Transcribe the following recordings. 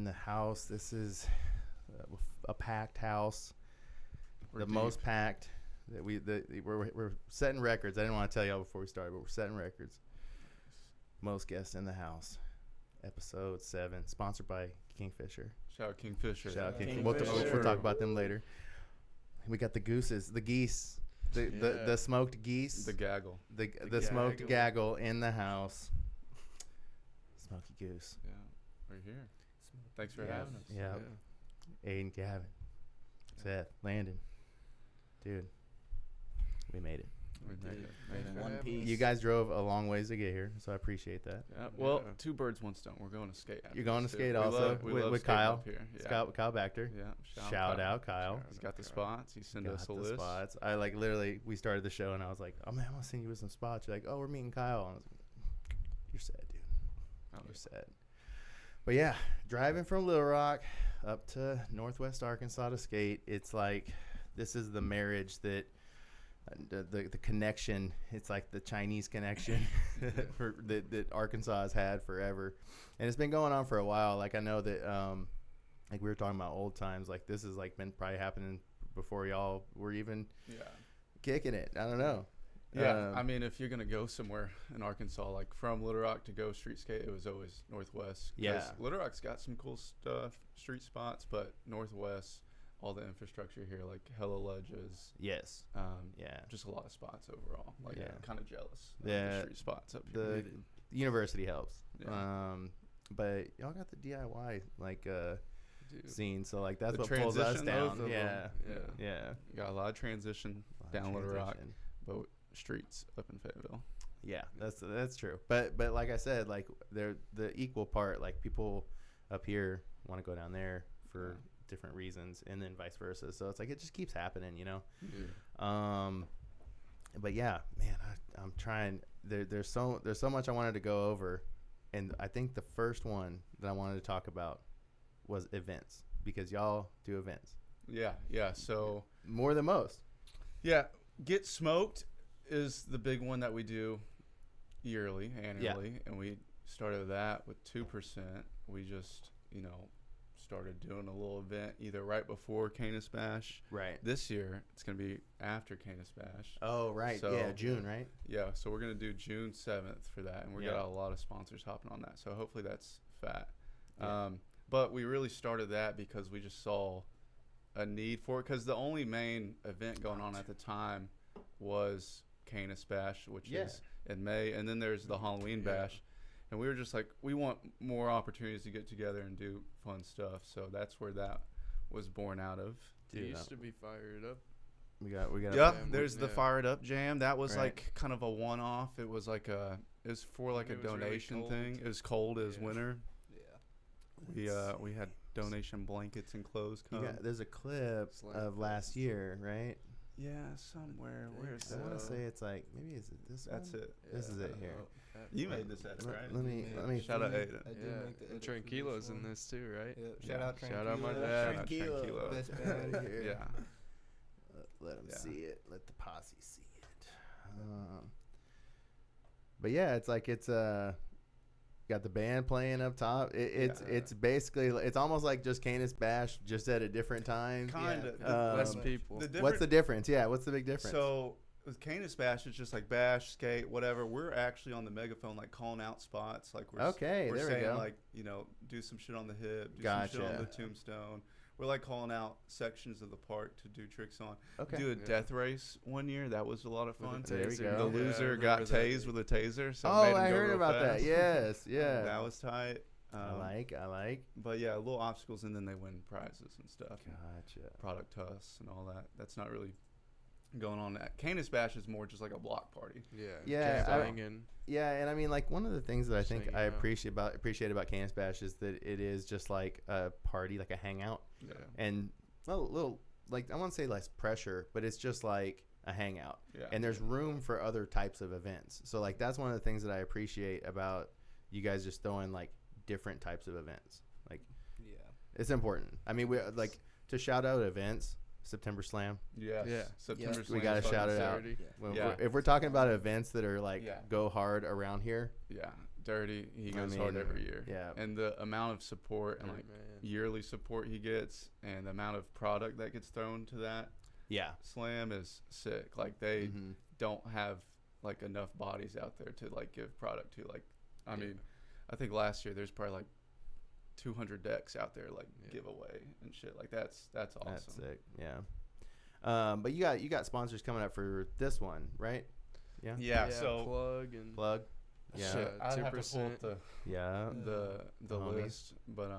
the house. This is a packed house. We're the deep. most packed. We're setting records. I didn't want to tell y'all before we started, but we're setting records. Most guests in the house. Episode 7, sponsored by Kingfisher. Shout out Kingfisher. Shout out Kingfisher. We'll talk about them later. We got the gooses, the geese, the smoked geese, The gaggle. the smoked gaggle in the house. Smokey Goose. Yeah, we're here. Thanks for having us. Yeah. Aiden, Gavin, Seth, Landon. Dude, we made it. We made it. One piece. You guys drove a long ways to get here, so I appreciate that. Yeah. Well, two birds, one stone. We're going to skate. You're going to skate We also love with skating Kyle. up here. Yeah. Kyle Bachter. Yeah. Shout out Kyle. He's got the spots. He sent us a Got the list. spots. I literally, we started the show and I was like, oh man, I'm gonna send you with some spots. You're like, oh, we're meeting Kyle. And I was like, you're sad, dude. You're sad. But yeah, driving from Little Rock up to Northwest Arkansas to skate. It's like, this is the marriage that the connection. It's like the Chinese connection that Arkansas has had forever, and it's been going on for a while. Like I know that, like we were talking about old times. Like this has like been probably happening before y'all were even kicking it. I don't know. Yeah, I mean, if you're gonna go somewhere in Arkansas, like from Little Rock to go street skate, it was always Northwest. Yeah, Little Rock's got some cool stuff, street spots, but Northwest, all the infrastructure here, like hella ledges. Yes. Just a lot of spots overall. Like, kind of jealous. Of Yeah, the street spots up here. The university helps. Yeah. But y'all got the DIY scene, so like that's The what pulls us transition down. of Yeah. You got a lot of transition down Little Rock, but streets up in Fayetteville. Yeah, that's true. But like I said, like they're the equal part. Like people up here want to go down there for different reasons, and then vice versa. So it's like it just keeps happening, you know. But yeah, man, I'm trying. There's so much I wanted to go over, and I think the first one that I wanted to talk about was events, because y'all do events. Yeah. So more than most. Yeah, Get Smoked is the big one that we do annually, and we started that with 2%. We just, started doing a little event either right before Canis Bash. Right. This year, it's going to be after Canis Bash. Oh, right. So, yeah, June, right? Yeah, so we're going to do June 7th for that, and we got a lot of sponsors hopping on that, so hopefully that's fat. Yeah. But we really started that because we just saw a need for it, because the only main event going on at the time was Canis Bash, which is in May, and then there's the Halloween Bash. And we were just like, we want more opportunities to get together and do fun stuff. So that's where that was born out of. It used to be Fired Up. We got. Yeah, there's the Fired Up Jam. That was like kind of a one-off. It was like it was for like a donation thing. It was cold. It was winter. Yeah. We had donation blankets and clothes. There's a clip of last year, right? Yeah, somewhere. Where's that? I want to say it's like, maybe is it this one? That's it. This is it here. You made this edit, right? Let me shout out Aiden. And Tranquilo's in this too, right? Shout out Tranquilo. Shout out my dad. Tranquilo. Best band here. Yeah. Let them see it. Let the posse see it. But yeah, it's like got the band playing up top. It's basically, it's almost like just Canis Bash, just at a different time. Kind of. Less people. What's the difference? Yeah, what's the big difference? So with Canis Bash, it's just like bash, skate, whatever. We're actually on the megaphone, like calling out spots. Like we're there we saying, go. like, do some shit on the hip, do some shit on the tombstone. We're like calling out sections of the park to do tricks on. Do a death race one year. That was a lot of fun. There we go. The loser got tased with a taser. So I heard about that. Yes, yeah. That was tight. I like. But yeah, little obstacles, and then they win prizes and stuff. Gotcha. Product tuss and all that. That's not really going on. Canis Bash is more just like a block party. And I mean, like, one of the things that I think I appreciate about Canis Bash is that it is just like a party, like a hangout. Yeah. And little like, I won't say less pressure, but it's just like a hangout. Yeah. And there's room for other types of events. So like, that's one of the things that I appreciate about you guys just throwing like different types of events. Like, it's important. I mean, we like to shout out events. September Slam. September Slam. We got to shout it out. If we're talking about events that are like go hard around here. Yeah. Dirty, he goes hard every year. Yeah. And the amount of support and like yearly support he gets, and the amount of product that gets thrown to that slam is sick. Like they don't have like enough bodies out there to like give product to. Like, I mean, I think last year there's probably like 200 decks out there like giveaway and shit. Like that's awesome. That's sick. Yeah. But you got sponsors coming up for this one, right? Yeah. So plug. Yeah. Shit, I'd have to pull up the homies. list, but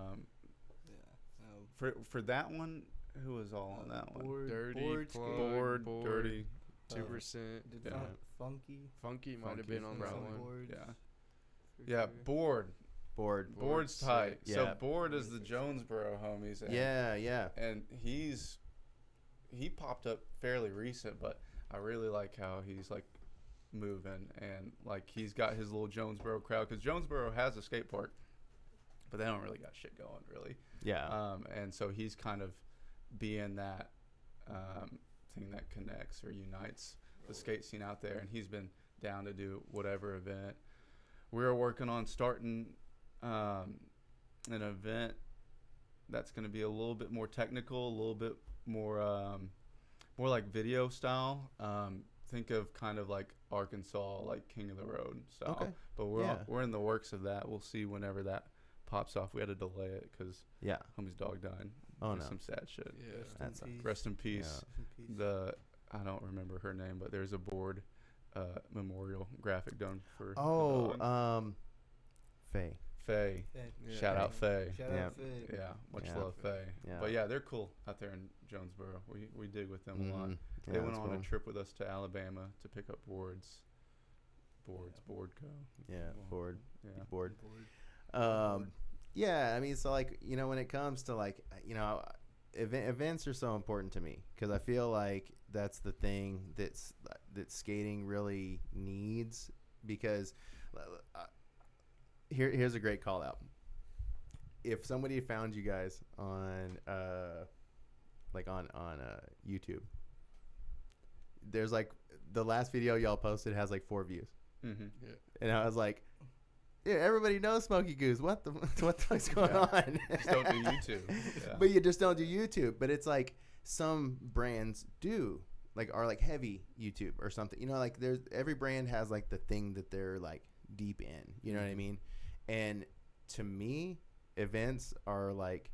for that one, who was all on that one? Board, Dirty, 2%. Funky might have been on that one. Yeah, Board's tight. Yeah. So Board is the Jonesboro homies. And, and he popped up fairly recent, but I really like how he's like moving, and like he's got his little Jonesboro crowd, because Jonesboro has a skate park, but they don't really got shit going really. And so he's kind of being that thing that connects or unites the skate scene out there, and he's been down to do whatever event. We're working on starting an event that's going to be a little bit more technical, a little bit more like video style. Think of kind of like Arkansas, like King of the Road style. Okay. But we're in the works of that. We'll see whenever that pops off. We had to delay it because homie's dog died. Oh no, some sad shit. Rest in peace. Rest in peace. Yeah. I don't remember her name, but there's a Board memorial graphic done for. Faye. Yeah. Shout out Faye. Shout out Faye. Yeah, much love Faye. Yeah. But yeah, they're cool out there in Jonesboro. We dig with them a lot. They went on a trip with us to Alabama to pick up boards. Board Co. Yeah, Board. Yeah. Board. Yeah, I mean, so like, you know, when it comes to like, you know, events are so important to me, because I feel like that's the thing that skating really needs. Because here's a great call out. If somebody found you guys on YouTube, there's like the last video y'all posted has like 4 views. And I was like, yeah, everybody knows Smokey Goose. What the fuck's going on? Just don't do YouTube. But you just don't do YouTube. But it's like some brands do, like, are like heavy YouTube or something. You know, like there's every brand has like the thing that they're like deep in. You know what I mean? And to me, events are like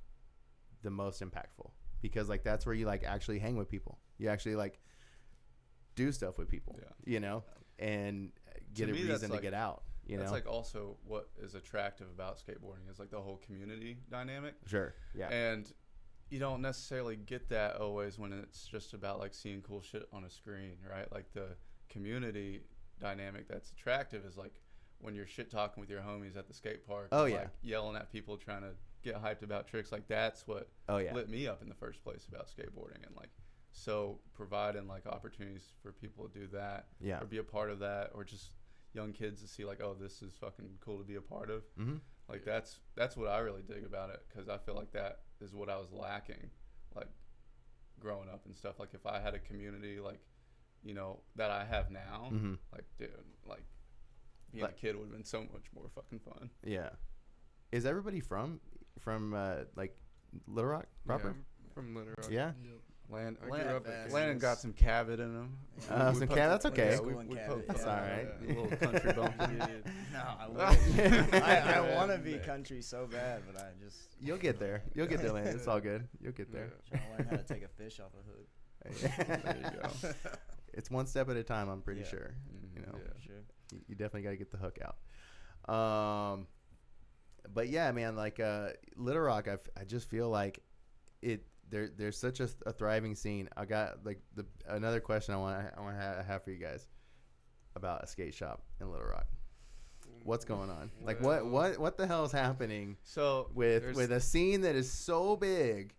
the most impactful, because like that's where you like actually hang with people. You actually like do stuff with people. You know, and get a reason to get out. You that's know? like also what is attractive about skateboarding is like the whole community dynamic. Sure. Yeah. And you don't necessarily get that always when it's just about like seeing cool shit on a screen, right? Like the community dynamic that's attractive is like when you're shit talking with your homies at the skate park. Like yelling at people trying to get hyped about tricks. Like that's what lit me up in the first place about skateboarding. And like, so providing like opportunities for people to do that or be a part of that, or just young kids to see like, oh, this is fucking cool to be a part of. Like that's what I really dig about it, because I feel like that is what I was lacking like growing up and stuff. Like if I had a community like, you know, that I have now, like dude, like being a kid would have been so much more fucking fun. Yeah. Is everybody from like Little Rock proper? Yeah, from Little Rock. Yeah. Landon got some Cabot in him. Some Cabot, that's okay. That's all right. A little country bump. No, I wouldn't. I want to be country so bad, but I just... You'll get there. You'll get there, Landon. It's all good. You'll get there. Trying to learn how to take a fish off a hook. There you go. It's one step at a time, I'm pretty sure. You know, you definitely got to get the hook out. But yeah, man, like Little Rock, I just feel like there's such a thriving scene. I got like another question I want to have for you guys about a skate shop in Little Rock. What's going on? Like what the hell is happening? So with a scene that is so big.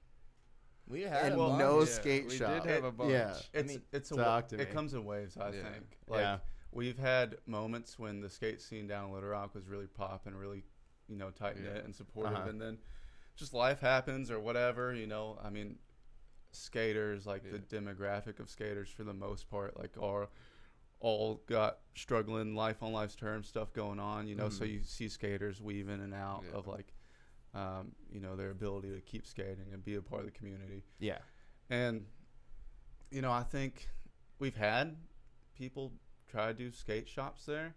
We had no skate shop. We did have a bunch. Yeah, it comes in waves. I think. Like we've had moments when the skate scene down in Little Rock was really popping, really, you know, tight knit and supportive, and then just life happens or whatever. You know, I mean, skaters, like the demographic of skaters for the most part, like are all got struggling life on life's terms stuff going on, so you see skaters weave in and out of like, their ability to keep skating and be a part of the community. Yeah. And, I think we've had people try to do skate shops there,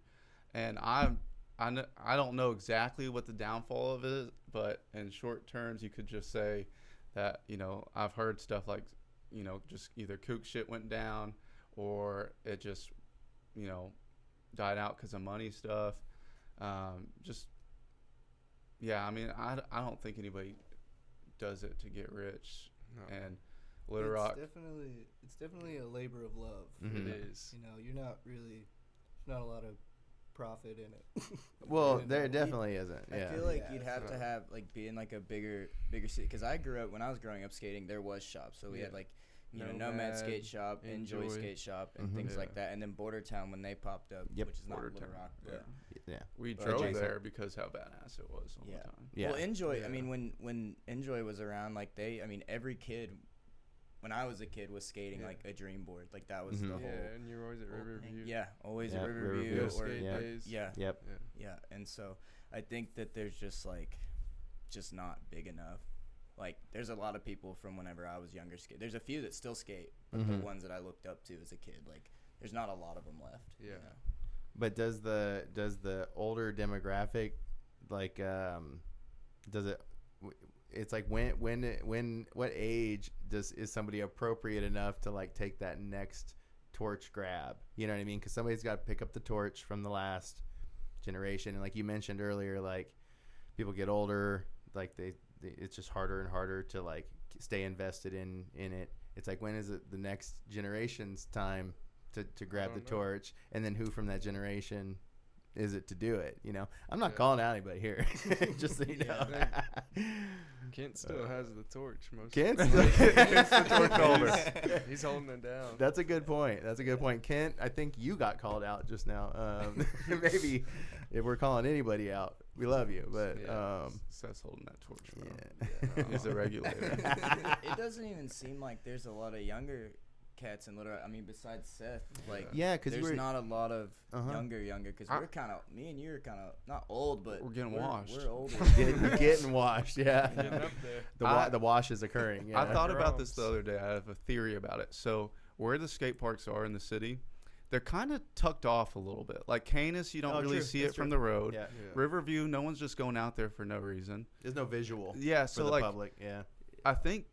and I don't know exactly what the downfall of it is, but in short terms, you could just say that, I've heard stuff like, just either kook shit went down or it just, died out because of money stuff. I don't think anybody does it to get rich. No. And Little Rock. It's definitely a labor of love. Mm-hmm. It is. You're not really, there's not a lot of profit in it. Well, there definitely isn't. I feel like you'd have to have like be in like a bigger city. Because when I was growing up skating, there was shops. So we had like Nomad Skate Shop, Enjoy Skate Shop, and things like that. And then Border Town when they popped up, which is not Little Rock. We drove there because how badass it was all the time. Well, Enjoy. I mean, when Enjoy was around, like every kid. When I was a kid, was skating like a dream board. Like that was the whole. Yeah, and you're always at Riverview. Always at Riverview. Or skate days. Yeah. And so I think that there's just not big enough. Like there's a lot of people from whenever I was younger skate. There's a few that still skate, but the ones that I looked up to as a kid, like there's not a lot of them left. Yeah. But does the older demographic does it? It's like what age is somebody appropriate enough to like take that next torch grab? You know what I mean? Because somebody's got to pick up the torch from the last generation, and like you mentioned earlier, like people get older, like it's just harder and harder to like stay invested in it. It's like, when is it the next generation's time to grab the torch, and then who from that generation is it to do it? I'm not calling out anybody here, just so you know. Kent still has the torch. Kent's the torch holder. He's holding it down. That's a good point. Kent, I think you got called out just now. Maybe if we're calling anybody out, we love you, but Seth's holding that torch, bro. He's a regulator. It doesn't even seem like there's a lot of younger cats in Little Rock. I mean, besides Seth, because there's not a lot of younger, because we're kind of, me and you are kind of not old, but we're getting washed. We're older. getting washed, yeah. Getting up there. The wash is occurring. Yeah. I thought about this the other day. I have a theory about it. So where the skate parks are in the city, they're kind of tucked off a little bit. Like Canis, you don't really see it from the road. Yeah. Riverview, no one's just going out there for no reason. There's no visual. Yeah, for the public. Yeah. I think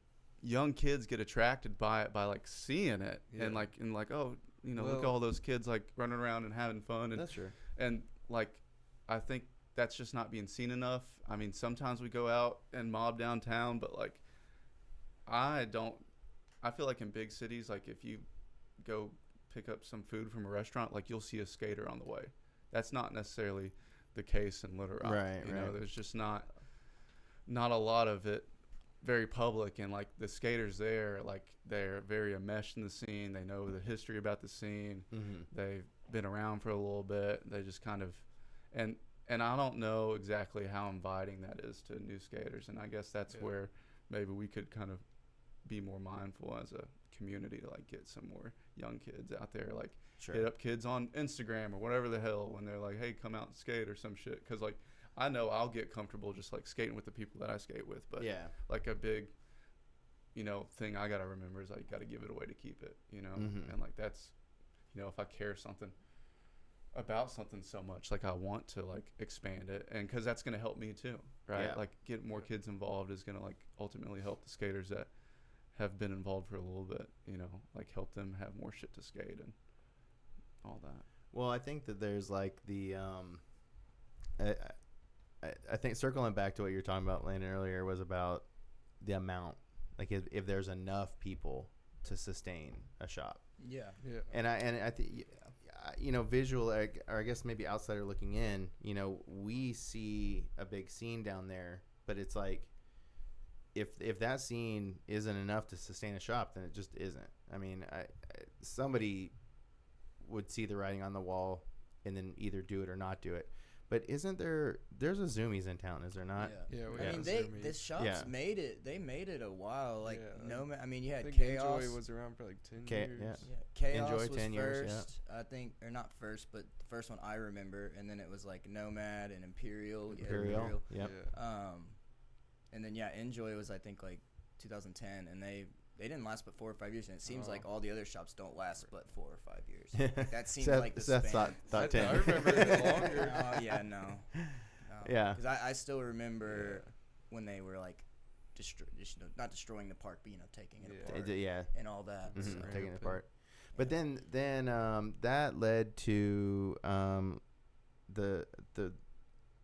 young kids get attracted by it by like seeing it and like look at all those kids like running around and having fun, and that's true. And like I think that's just not being seen enough. I mean, sometimes we go out and mob downtown, but like I feel like in big cities, like if you go pick up some food from a restaurant, like you'll see a skater on the way. That's not necessarily the case in Little Rock. Right. There's just not a lot of it very public, and like the skaters there, like they're very enmeshed in the scene. They know the history about the scene. They've been around for a little bit. They just kind of, and I don't know exactly how inviting that is to new skaters. And I guess that's where maybe we could kind of be more mindful as a community to like get some more young kids out there, like hit up kids on Instagram or whatever the hell when they're like, hey, come out and skate or some shit. Because like I know I'll get comfortable just like skating with the people that I skate with, but like a big, thing I gotta remember is like gotta give it away to keep it, and like that's, if I care something about something so much, like I want to like expand it, and because that's gonna help me too, right? Like getting more kids involved is gonna like ultimately help the skaters that have been involved for a little bit, like help them have more shit to skate and all that. Well, I think that there's like the I think circling back to what you were talking about, Landon, earlier, was about the amount. Like if there's enough people to sustain a shop. Yeah. And I think, visual, or I guess maybe outsider looking in, we see a big scene down there, but it's like, if that scene isn't enough to sustain a shop, then it just isn't. I mean, somebody would see the writing on the wall and then either do it or not do it. But isn't there's a Zoomies in town, is there not? Yeah, we I had mean, a the Zoomies. shops Yeah. made it. They made it a while. Like Yeah. I mean, you I had think Chaos. Enjoy was around for like 10 K- years. yeah. Yeah, Chaos Enjoy was 10 years, first, I think, or not first, but the first one I remember, and then it was like Nomad and Imperial. Yeah, Imperial. Yep. Yeah. And then Enjoy was I think like 2010, and they didn't last but 4 or 5 years, and it seems like all the other shops don't last but 4 or 5 years. Like, that seems Seth, like the Seth span. thought 10. I remember it longer. Oh yeah, no. Yeah. Because I still remember when they were like, not destroying the park, but taking it apart Yeah. and all that. Mhm, So. taking it apart. But then that led to the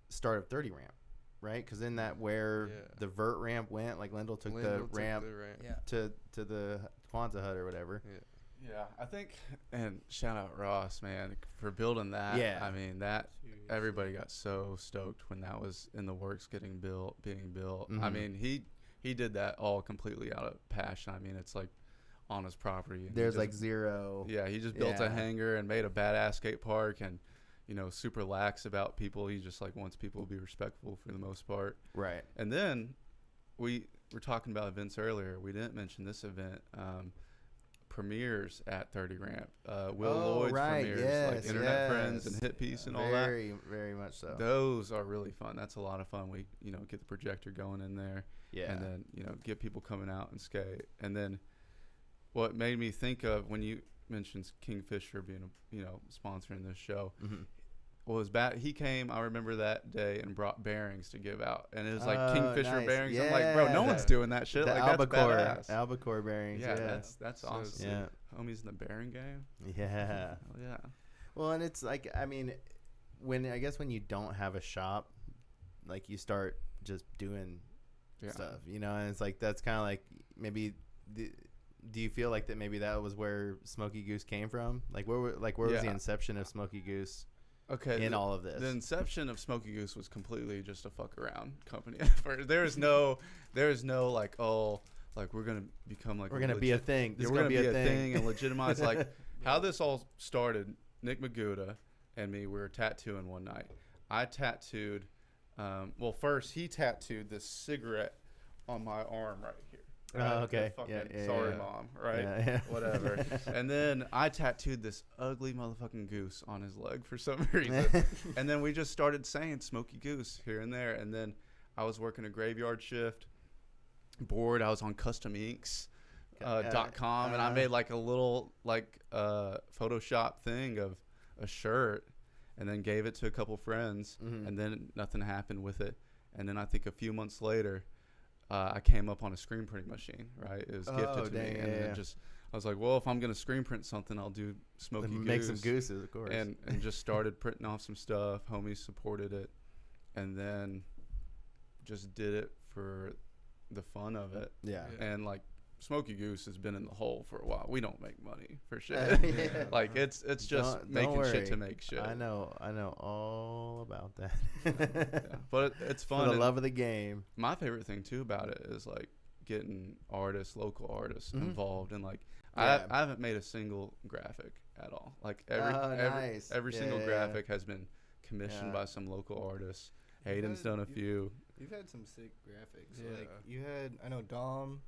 start of 30 ramp, right? Because then that where the vert ramp went, like Lendl took the ramp Yeah. to the Kwanzaa hut or whatever. Yeah, I think, and shout out Ross, man, for building that. Yeah. I mean, that everybody got so stoked when that was in the works being built. I Mhm. mean, he did that all completely out of passion. I mean, it's like on his property. And There's like zero. Yeah, he just built a Yeah. hangar and made a badass skate park, and super lax about people. He just like wants people to be respectful for the most part. Right. And then we were talking about events earlier. We didn't mention this event. Premieres at 30 Ramp. Will Lloyd's premieres, like Internet Friends and Hit Piece and all that. Very, very much so. Those are really fun. That's a lot of fun. We, get the projector going in there. Yeah. And then, get people coming out and skate. And then what made me think of when you mentioned Kingfisher being, sponsoring this show, was he came, I remember that day, and brought bearings to give out. And it was like Kingfisher nice. bearings. Yeah. I'm like, bro, no one's doing that shit. The like, albacore, that's badass. albacore bearings. Yeah, Yeah. that's awesome. Yeah. Homies in the bearing game. Yeah. Hell yeah. Well, and it's like, I mean, when you don't have a shop, like you start just doing stuff, and it's like, that's kind of like maybe do you feel like that maybe that was where Smokey Goose came from? Like where was the inception of Smokey Goose? Okay. In all of this, the inception of Smokey Goose was completely just a fuck around company. There's no like, oh, like we're gonna become like we're gonna be a thing. This is gonna be a thing and legitimize like how this all started. Nick Maguda and me, we were tattooing one night. I tattooed. Well, first he tattooed this cigarette on my arm right here. Right? Oh, okay. Sorry, Mom. Right? Yeah. Whatever. And then I tattooed this ugly motherfucking goose on his leg for some reason. And then we just started saying Smokey Goose here and there. And then I was working a graveyard shift. Bored. I was on custominks.com and I made like a little Photoshop thing of a shirt and then gave it to a couple friends. And then nothing happened with it. And then I think a few months later, I came up on a screen printing machine, right? It was gifted to me. And then I was like, well, if I'm going to screen print something, I'll do Smokey Goose. Make some gooses, of course. And just started printing off some stuff. Homies supported it. And then just did it for the fun of it. Yeah. And like Smokey Goose has been in the hole for a while. We don't make money for shit. Yeah. Like it's just Don't making shit worry. to make shit. I know all about that. Yeah. But it's fun. For the and love of the game. my favorite thing too about it is like getting local artists involved and like I haven't made a single graphic at all. Like every single graphic has been commissioned by some local artists. Aiden's done a few. You've had some sick graphics. Yeah. Like you had, I know Dom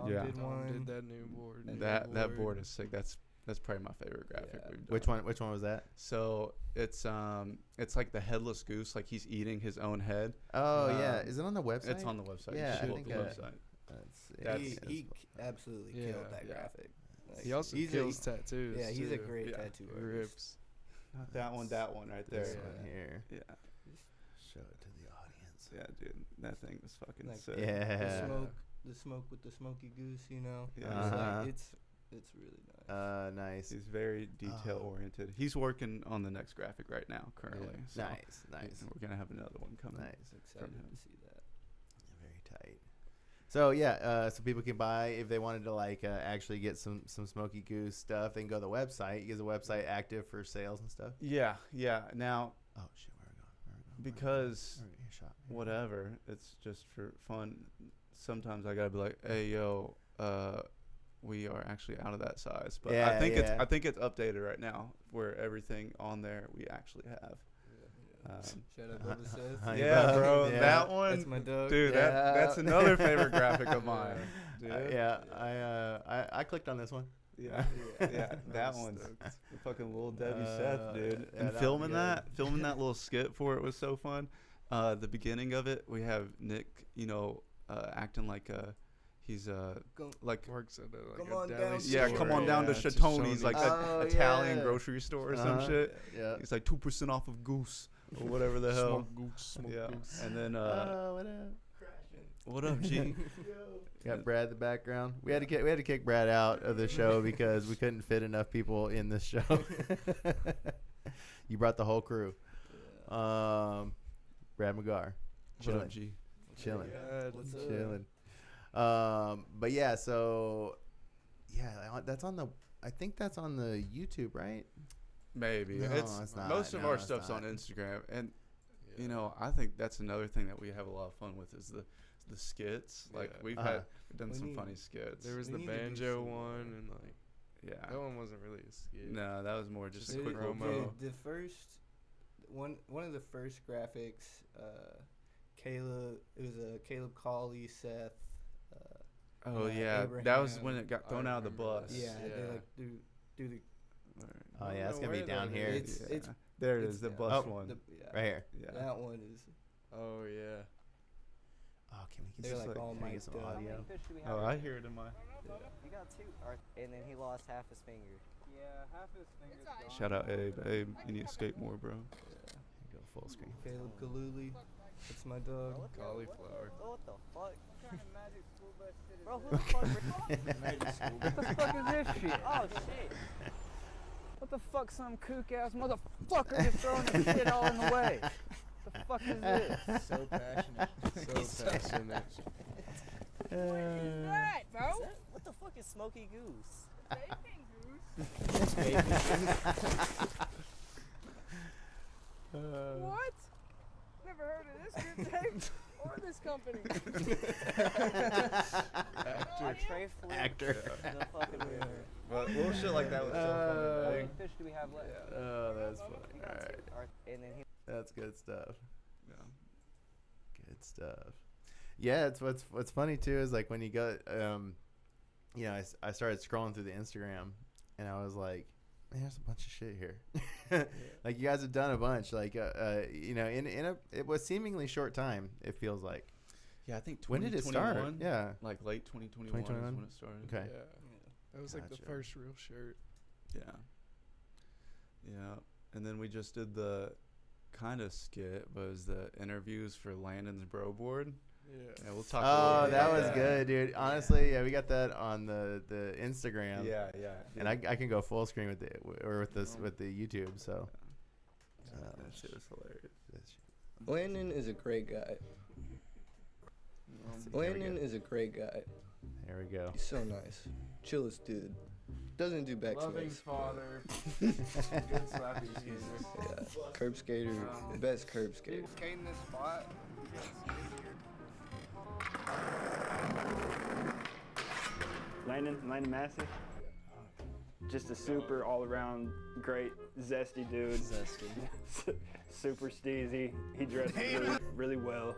Yeah. did Dom one. did that new board. That board is sick. That's probably my favorite graphic we've done. Which one was that? So it's like the headless goose, like he's eating his own head. Oh yeah, is it on the website? It's on the website. Yeah, You should I look think the website. He absolutely killed that graphic. Like, He also kills tattoos. Yeah, he's a too. great Yeah. tattoo artist. Rips. Not that one right there. This one here. Yeah. Show it to the audience. Yeah, dude, that thing was fucking Like, sick. Yeah. The smoke with the Smoky Goose, Yeah. It's it's really nice. Nice. He's very detail oriented. He's working on the next graphic right now currently. So Nice. We're gonna have another one coming. Nice. Excited him. to see that. Very tight. So yeah, so people can buy if they wanted to like actually get some Smokey Goose stuff. They can go to the website. Is the website active for sales and stuff? Yeah. Now, Oh shit, where are we going? because Where are we going? Shop. whatever, it's just for fun. Sometimes I gotta be like, hey yo, we are actually out of that size. But I think it's updated right now where everything on there we actually have. Shout out Bubba Seth. Honey Yeah, Bub, bro, yeah. that one, That's my dog. dude. Yeah. That's another favorite graphic of mine, dude. I clicked on this one. Yeah, that I'm one's stoked. the fucking little Debbie Seth, dude. yeah, And that filming was filming that little skit for it was so fun. The beginning of it, we have Nick, acting like he's like Works at Come a on deli down. yeah, store. come on down to Yeah, Chatoni's, like Oh, that Italian yeah. grocery store or some Uh-huh. shit. Yeah. He's like 2% off of Goose or whatever the hell. Smoke Goose, Smoke Yeah, Goose. and then What up? what up, G? Got Brad in the background. We had to kick Brad out of the show because we couldn't fit enough people in this show. You brought the whole crew. Brad Magar, What up, G? chilling, What's up? chilling. But yeah, so yeah, that's on the. I think that's on the YouTube, right? Maybe No, it's it's not. most of No, our it's stuff's not. on Instagram, and I think that's another thing that we have a lot of fun with is the skits. Like Yeah. we've Uh-huh. done We some need- funny skits. There was We the need to do banjo some, one, and like Yeah. that one wasn't really a skit. No, that was more just a Just quick promo. promo. The first one of the first graphics, Caleb. It was Caleb Colley, Seth. Oh yeah, yeah, that was Abraham. when it got I thrown out of the remember bus. that. Yeah, they Yeah. like do the Oh yeah, it's know gonna be where down that here. is. It's there it it's is, the down. bus Oh, one. Right here. Yeah. That one is. Oh yeah. Oh, can we get They're some, like all can we get mic'd some up. audio? Fish do we have? Oh, I hear it in my. You got two. And then he lost half his finger. Yeah, half his finger's gone. Shout out Abe. Abe, you need to skate more, bro. Go full screen. Caleb Kaluli. That's my dog. Cauliflower. Oh, what the fuck? Magic school bus shit is Bro, who the fuck? What What the fuck is this shit? Oh shit. What the fuck, some kook ass motherfucker just throwing his shit all in the way? The fuck is this? So passionate. So passionate. Right, bro. What the fuck is Smokey Goose? What? Never heard of this good tape or this company. Trey Flip. Actor. The fucking But little shit like that was so How funny. many fish do we have left? Oh, that's funny. We All got right, two. And then he. that's good stuff. Yeah. Good stuff. Yeah, it's what's funny too is like when you go, I started scrolling through the Instagram, and I was like, man, there's a bunch of shit here. Like you guys have done a bunch, like it was seemingly short time. It feels like. Yeah, I think When did it start? 2021, Yeah. like late 2021 is 2021? when it started. Okay. Yeah. That was like the Gotcha. first real shirt. Yeah. Yeah. And then we just did the kind of skit was the interviews for Landon's bro board. Yeah. Yeah, we'll talk. a Oh, little bit that about was good, dude. Honestly, yeah, we got that on the Instagram. Yeah, yeah. And I can go full screen with with the YouTube. So. That shit was hilarious. Landon is a great guy. Landon is a great guy. There we go. He's so nice. Chillest dude. Doesn't do backsmiths. father. Good slappy skater. Yeah. Curb skater. Best curb skater. Skating this spot. Landon Massey. Just a super all-around great zesty dude. Super steezy. He dressed really well.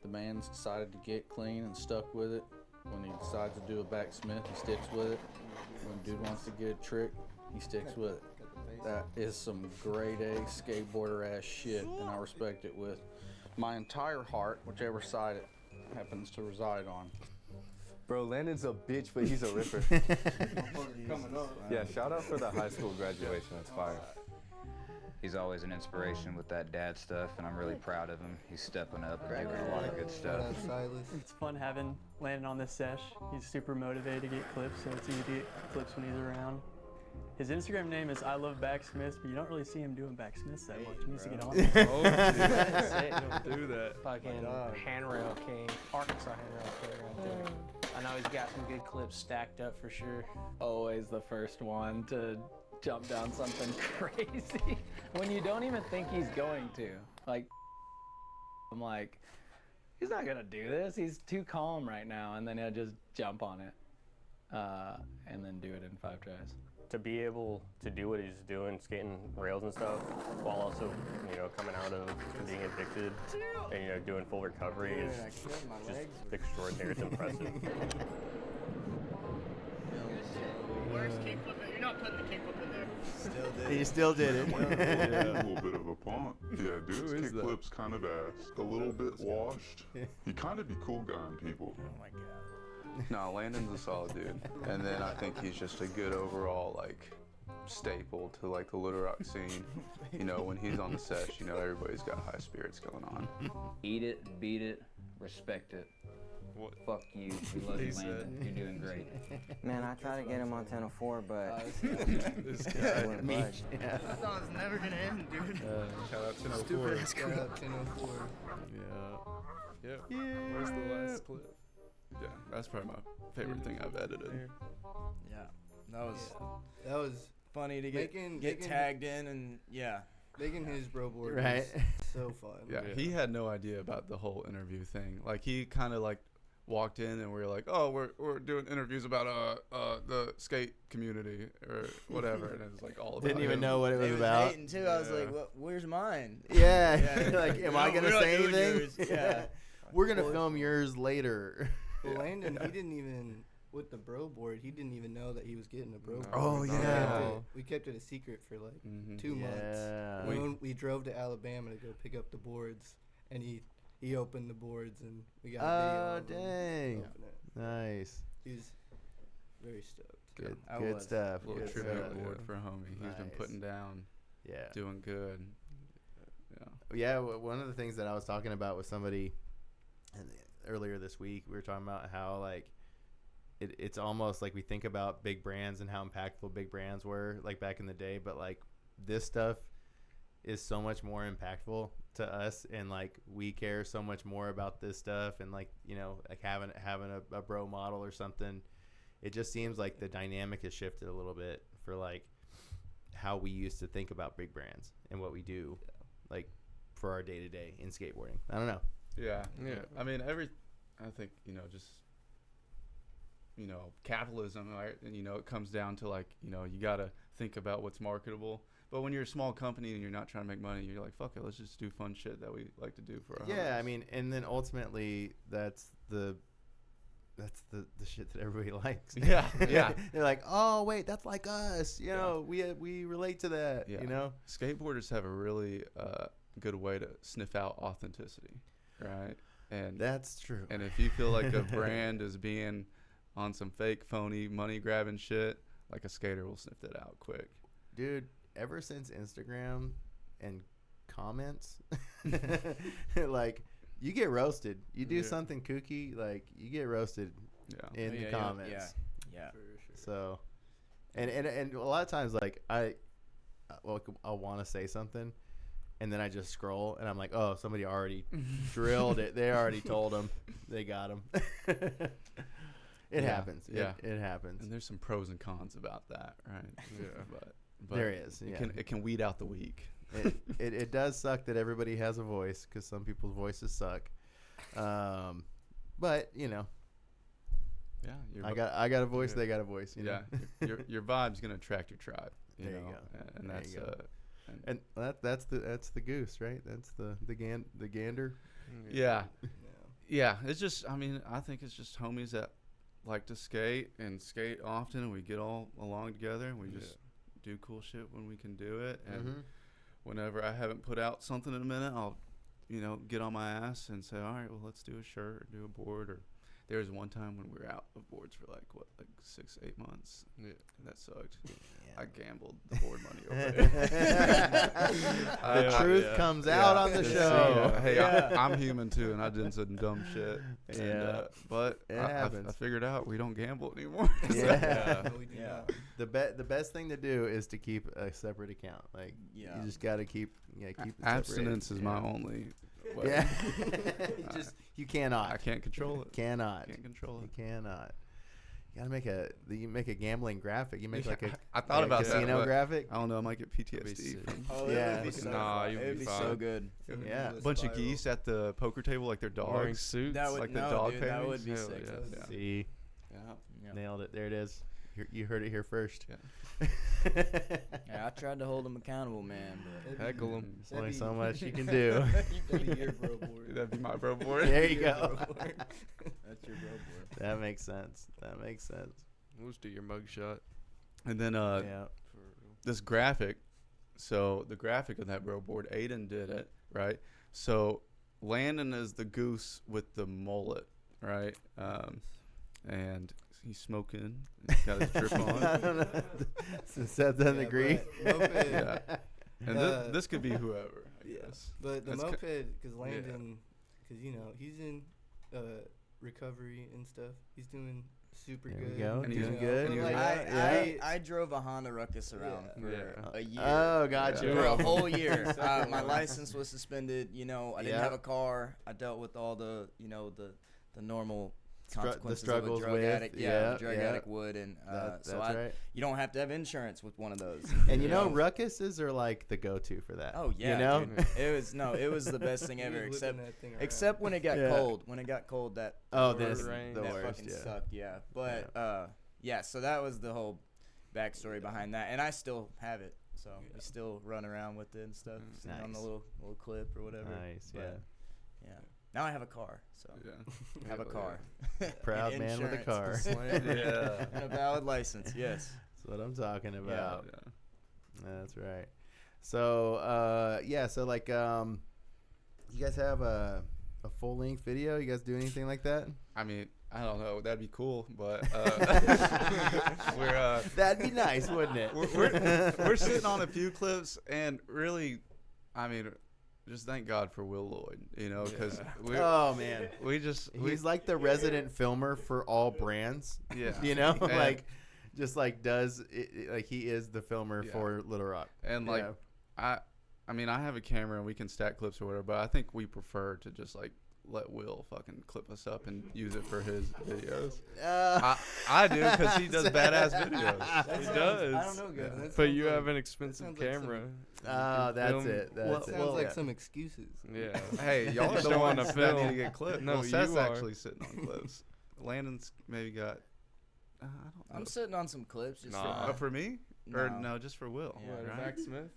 The man's decided to get clean and stuck with it. When he decides to do a backsmith, he sticks with it. When dude wants to get a trick, he sticks with it. That is some grade A skateboarder ass shit, and I respect it with my entire heart, whichever side it happens to reside on. Bro, Landon's a bitch, but he's a ripper. Yeah, shout out for the high school graduation. It's fire. He's always an inspiration with that dad stuff, and I'm really proud of him. He's stepping up and doing a lot of good stuff. Shout out Silas. It's fun having Landon on this sesh. He's super motivated to get clips, so it's easy to get clips when he's around. His Instagram name is I Love Backsmiths, but you don't really see him doing backsmiths that much. He needs to get on there. Oh, dude. Don't do that. Fucking handrail king. Arkansas handrail king right there. I know he's got some good clips stacked up for sure. Always the first one to jump down something crazy when you don't even think he's going to. Like, I'm like, he's not gonna do this. He's too calm right now, and then he'll just jump on it. and then do it in 5 tries. To be able to do what he's doing, skating rails and stuff, while also, coming out of being addicted and, doing full recovery is just extraordinary. It's impressive. Where's kickflip? You're not putting the kickflip in there. Still did. He still did it. A little bit of a punt. Yeah, dude's kickflip's kind of ass. A little bit washed. He kind of be cool guying people. Oh my god. No, Landon's a solid dude. And then I think he's just a good overall, staple to, the Little Rock scene. When he's on the sesh, everybody's got high spirits going on. Eat it, beat it, respect it. What? Fuck you. We love you, Landon. You're doing great. Man, I tried to get him on 1004, but This guy. wouldn't budge. I thought it was never gonna end, dude. Shout out 1004. Stupid ass crap. 1004. Yeah. Where's the last clip? Yeah, that's probably my favorite thing I've edited. Yeah, that was funny to making tagged in, and making his bro board Right. was so fun. Yeah, he had no idea about the whole interview thing. He kind of walked in and we were like, oh, we're doing interviews about the skate community or whatever, and it was all about Didn't even him. know what it was They was about. hating too. I was like, where's mine? Yeah. Yeah. Am I gonna say doing anything? yours. Yeah. We're gonna film yours later. Well, Landon, he didn't even, with the bro board, he didn't even know that he was getting a bro board. Oh, yeah. We kept it a secret for 2 Yeah. months. When we drove to Alabama to go pick up the boards, and he opened the boards, and we got a video of him dang. open it. Nice. He was very stoked. Good, I good was. stuff. Little Good tribute stuff. board for homie. He's been Nice. putting down, doing good. Yeah, one of the things that I was talking about with somebody earlier this week, we were talking about how it's almost like we think about big brands and how impactful big brands were back in the day, but this stuff is so much more impactful to us, and we care so much more about this stuff, and having a bro model or something. It just seems like the dynamic has shifted a little bit for how we used to think about big brands and what we do for our day-to-day in skateboarding. I don't know. Yeah. I mean, I think, just, capitalism, right? And, it comes down to you got to think about what's marketable. But when you're a small company and you're not trying to make money, you're like, fuck it, let's just do fun shit that we like to do for our homies. I mean, and then ultimately that's the shit that everybody likes. Yeah. They're like, oh wait, that's like us. We relate to that. Yeah. Skateboarders have a really good way to sniff out authenticity, right? And that's true. And if you feel like a brand is being on some fake, phony, money grabbing shit, a skater will sniff that out quick. Dude, ever since Instagram and comments, you get roasted. You do something kooky, you get roasted in the comments. Yeah. For sure. So, and a lot of times, I want to say something, and then I just scroll, and I'm like, oh, somebody already drilled it. They already told them. They got them. It happens. It happens. And there's some pros and cons about that, right? Yeah. But there is. It can weed out the weak. It does suck that everybody has a voice, because some people's voices suck. But Yeah. I got a voice. They got a voice. You know? Your vibe's gonna attract your tribe. There you go. And There that's you go. And that's the goose, right? That's the gander. Yeah. It's just, I think it's just homies that like to skate and skate often, and we get all along together, and we just do cool shit when we can do it. And whenever I haven't put out something in a minute, I'll get on my ass and say, all right, well, let's do a shirt or do a board. Or there was one time when we were out of boards for 6-8 months. Yeah, and that sucked. I gambled the board money over it. The truth comes out on the show. Hey, I'm human too, and I did some dumb shit. And, but I figured out we don't gamble anymore. No, we do not. The best thing to do is to keep a separate account. You just got to keep it abstinence separated. is my only way. Yeah. You cannot. I can't control it. Can't control it. You cannot. You gotta make a gambling graphic. You make I thought about casino that, graphic. I don't know. I might get PTSD. It would be so good. Yeah, a bunch of geese at the poker table, like their dogs. Wearing suits. That would the dog that would be paintings. sick. See, Yeah. Nailed it. There it is. You heard it here first. Yeah, I tried to hold him accountable, man. But Heckle him. There's only so much you can do. That'd be your bro board. That'd be my bro board. There you go. That's your bro board. That makes sense. That makes sense. We'll just do your mugshot. And then this graphic. So the graphic of that bro board, Aiden did it, right? So Landon is the goose with the mullet, right? And he's smoking. He's got his drip on. I don't know. Since Seth doesn't agree. Yeah. And this could be whoever, I guess. But the That's moped, because Landon, because, he's in recovery and stuff. He's doing super There good. we go. And Doing he's good. But, He's like, I drove a Honda Ruckus around for a year. Oh, gotcha. For a whole year. My license was suspended. I didn't have a car. I dealt with all the, the normal consequences struggles of a drug with, addict. Yeah, a drug addict would. And that's so right. You don't have to have insurance with one of those. And Ruckuses are like the go-to for that. Oh yeah, dude. It was the best thing ever, except when it got cold. When it got cold, that that fucking sucked. Yeah, but so that was the whole backstory behind that, and I still have it. So we still run around with it and stuff, sitting on the little clip or whatever. Nice, yeah. Now I have a car, so I have a car. Proud man with a car. Yeah, and a valid license. Yes, that's what I'm talking about. Yeah. That's right. So so like you guys have a full length video? You guys do anything like that? I mean, I don't know. That'd be cool, but we're that'd be nice, wouldn't it? We're sitting on a few clips, and really, I mean, just thank God for Will Lloyd, because he's like the resident filmer for all brands. Yeah, and does it, like he is the filmer for Little Rock. And I mean, I have a camera and we can stack clips or whatever, but I think we prefer to just let Will fucking clip us up and use it for his videos. I do, because he does badass videos. He does. I don't know, Gavin. But you have an expensive camera. That's it. That sounds like some excuses. Yeah. Hey, y'all don't want to film. film. Need to get clipped. No, Seth's you are. actually sitting on clips. Landon's maybe got. I don't know. I'm sitting on some clips. Just for me? No. Or no, just for Will. What, right? a Mac Smith?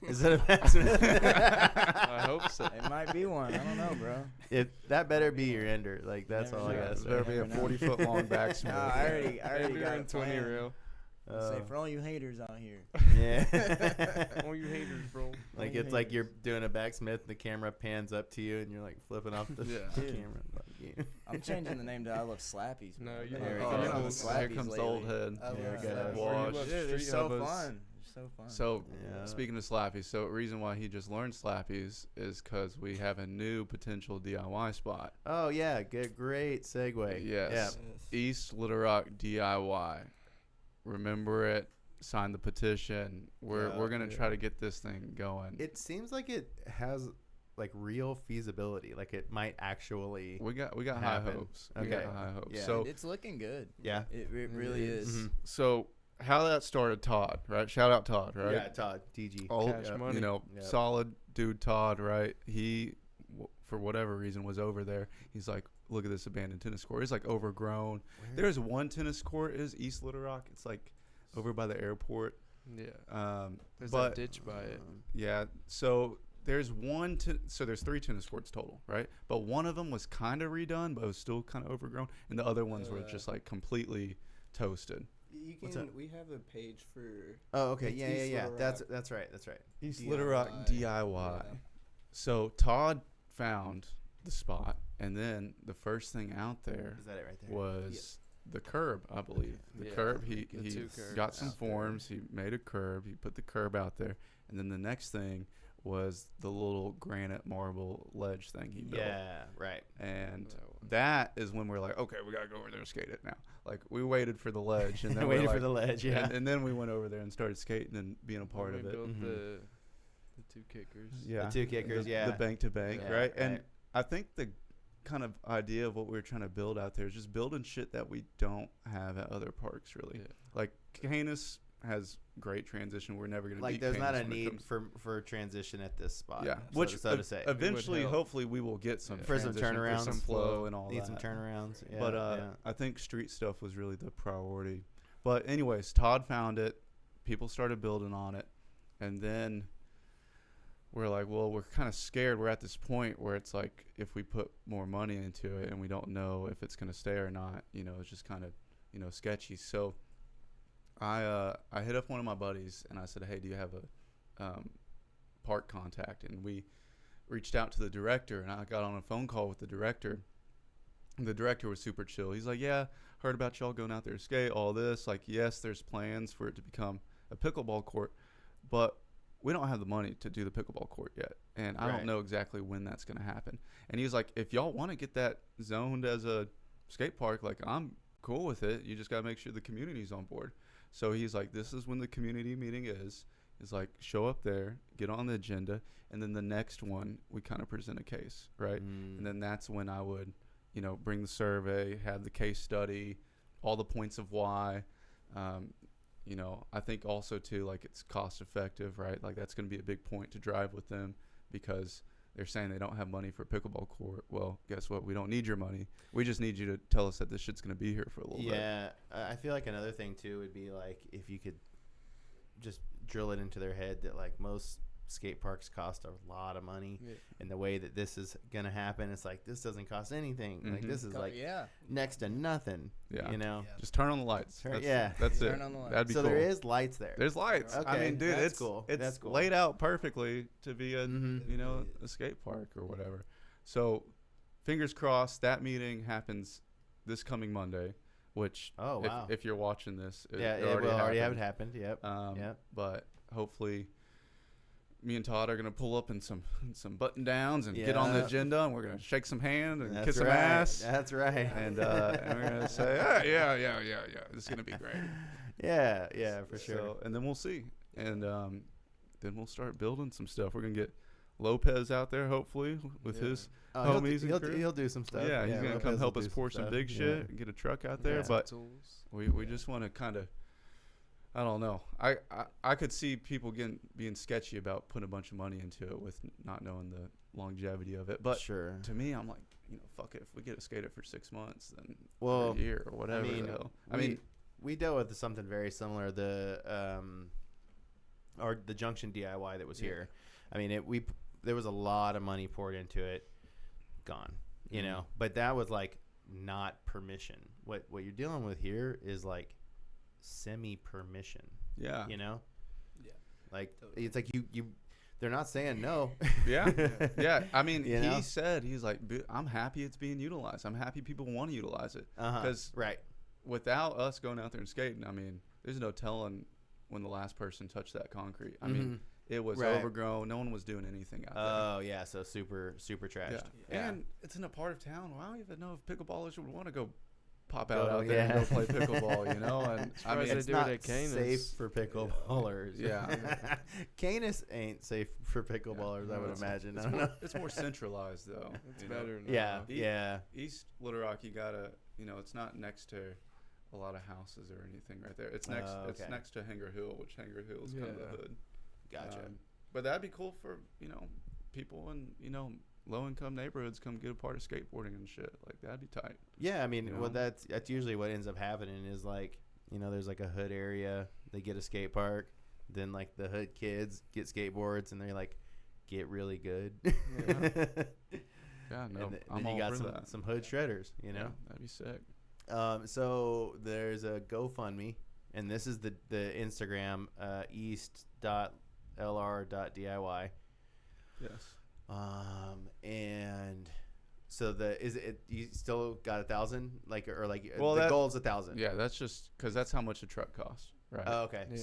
Is it a Mac Smith? I hope so. It might be one. I don't know, bro. That better be your ender. Like, that's all I got. It better be a 40-foot long back Smith. No, I already got in 20 reel. Say for all you haters out here. Yeah. All you haters, bro. Like it's like you're doing a backsmith, the camera pans up to you, and you're like flipping off the camera. I'm changing the name to I Love Slappies. No, you Here comes the old head. Wash. Dude, it's so fun. So speaking of Slappies, so the reason why he just learned Slappies is because we have a new potential DIY spot. Oh yeah, great segue. Yes. East Little Rock DIY. Remember it. Sign the petition. We're gonna try to get this thing going. It seems like it has like real feasibility. Like it might actually. We got happen. high hopes. Okay. We got high hopes. Yeah. So it's looking good. Yeah. It really is. Mm-hmm. So how that started, Todd, right? Shout out Todd, right? Yeah, Todd, TG. Cash money. Solid dude, Todd, right? He, for whatever reason, was over there. He's like, look at this abandoned tennis court. It's like overgrown. There's one tennis court is East Little Rock. It's like over by the airport. Yeah. There's that ditch by it. Yeah. So there's there's 3 tennis courts total, right? But one of them was kind of redone, but it was still kind of overgrown, and the other ones were just like completely toasted. We have a page for. Oh, okay. Yeah. That's right. East Little Rock DIY. So Todd found the spot, and then the first thing out there is that it right there? Was the curb, I believe. The curb. He got some forms. He made a curb. He put the curb out there, and then the next thing was the little granite marble ledge thing he built. Yeah, right. And that is when we're like, okay, we gotta go over there and skate it now. Like we waited for the ledge, and then waited for the ledge, yeah. And then we went over there and started skating and being a part of it. Built the 2 kickers. Yeah, the 2 kickers. The bank to bank, right? And I think the kind of idea of what we were trying to build out there is just building shit that we don't have at other parks, really. Yeah. Like Canis has great transition. We're never going to like beat there's not Kansas a when it need comes- for transition at this spot. Yeah, so, which so to say. eventually, hopefully, we will get some for some transition, turnarounds, for some flow, and all need that. some turnarounds. Yeah, But yeah. I think street stuff was really the priority. But anyways, Todd found it. People started building on it, and then we're like, well, we're kind of scared. We're at this point where it's like, if we put more money into it and we don't know if it's going to stay or not, it's just kind of, sketchy. So I hit up one of my buddies and I said, hey, do you have a park contact? And we reached out to the director, and I got on a phone call with the director. And the director was super chill. He's like, yeah, heard about y'all going out there to skate, all this. Like, yes, there's plans for it to become a pickleball court, but we don't have the money to do the pickleball court yet. And I don't know exactly when that's going to happen. And he was like, if y'all want to get that zoned as a skate park, like, I'm cool with it. You just got to make sure the community's on board. So he's like, this is when the community meeting is like, show up there, get on the agenda, and then the next one, we kind of present a case, right? And then that's when I would, bring the survey, have the case study, all the points of why. I think also too, like, it's cost effective, right? Like, that's going to be a big point to drive with them, because they're saying they don't have money for a pickleball court. Well, guess what? We don't need your money. We just need you to tell us that this shit's going to be here for a little bit. Yeah, I feel like another thing too would be like, if you could just drill it into their head that like most skate parks cost a lot of money, and the way that this is gonna happen, it's like, this doesn't cost anything. Like, this is like next to nothing. Just turn on the lights. That's it. Turn on the lights. That'd be so cool. There is lights there. There's lights. Okay, I mean, dude, that's it's cool. It's That's cool. laid out perfectly to be a a skate park or whatever. So fingers crossed that meeting happens this coming Monday, which if you're watching this, it will already have it happened. Yep. But hopefully me and Todd are gonna pull up in some button downs and get on the agenda, and we're gonna shake some hands and kiss some ass. That's right. And we're gonna say, yeah, this is gonna be great. Yeah, for sure. So, and then we'll see, and then we'll start building some stuff. We're gonna get Lopez out there, hopefully, with his homies. He'll do some stuff. Yeah, he's gonna Lopez come help will us do pour some big shit and get a truck out there. But we just want to kind of, I don't know. I could see people being sketchy about putting a bunch of money into it with not knowing the longevity of it. But to me, I'm like, fuck it. If we get to skate it for 6 months, then a year or whatever. We dealt with something very similar. The Junction DIY that was here. I mean, there was a lot of money poured into it, gone. But that was like not permission. What you're dealing with here is like semi-permission. Yeah. Like it's like you they're not saying no. Yeah. I mean, he said, he's like, I'm happy it's being utilized. I'm happy people want to utilize it. Because without us going out there and skating, I mean, there's no telling when the last person touched that concrete. I mean, it was overgrown. No one was doing anything out there. Oh yeah, so super trashed. Yeah. And it's in a part of town where I don't even know if pickleballers would want to go pop out there and go play pickleball, And I mean, it's not safe for pickleballers. Yeah. Canis ain't safe for pickleballers, I would imagine. It's more centralized though. It's better now. Yeah. East Little Rock, you gotta, it's not next to a lot of houses or anything right there. It's next. It's next to Hanger Hill, which Hanger Hill is kind of the hood. Gotcha. But that'd be cool for people in low-income neighborhoods come get a part of skateboarding and shit. Like, that'd be tight. Yeah, I mean, well, that's usually what ends up happening is like, there's like a hood area, they get a skate park, then like the hood kids get skateboards and they like get really good. Yeah, no, and then you got some hood shredders, Yeah, that'd be sick. So there's a GoFundMe, and this is the Instagram east.lr.diy. Yes. And so you still got 1,000, the goal's 1,000. Yeah, that's just because that's how much a truck costs, right? Oh, okay. Yeah.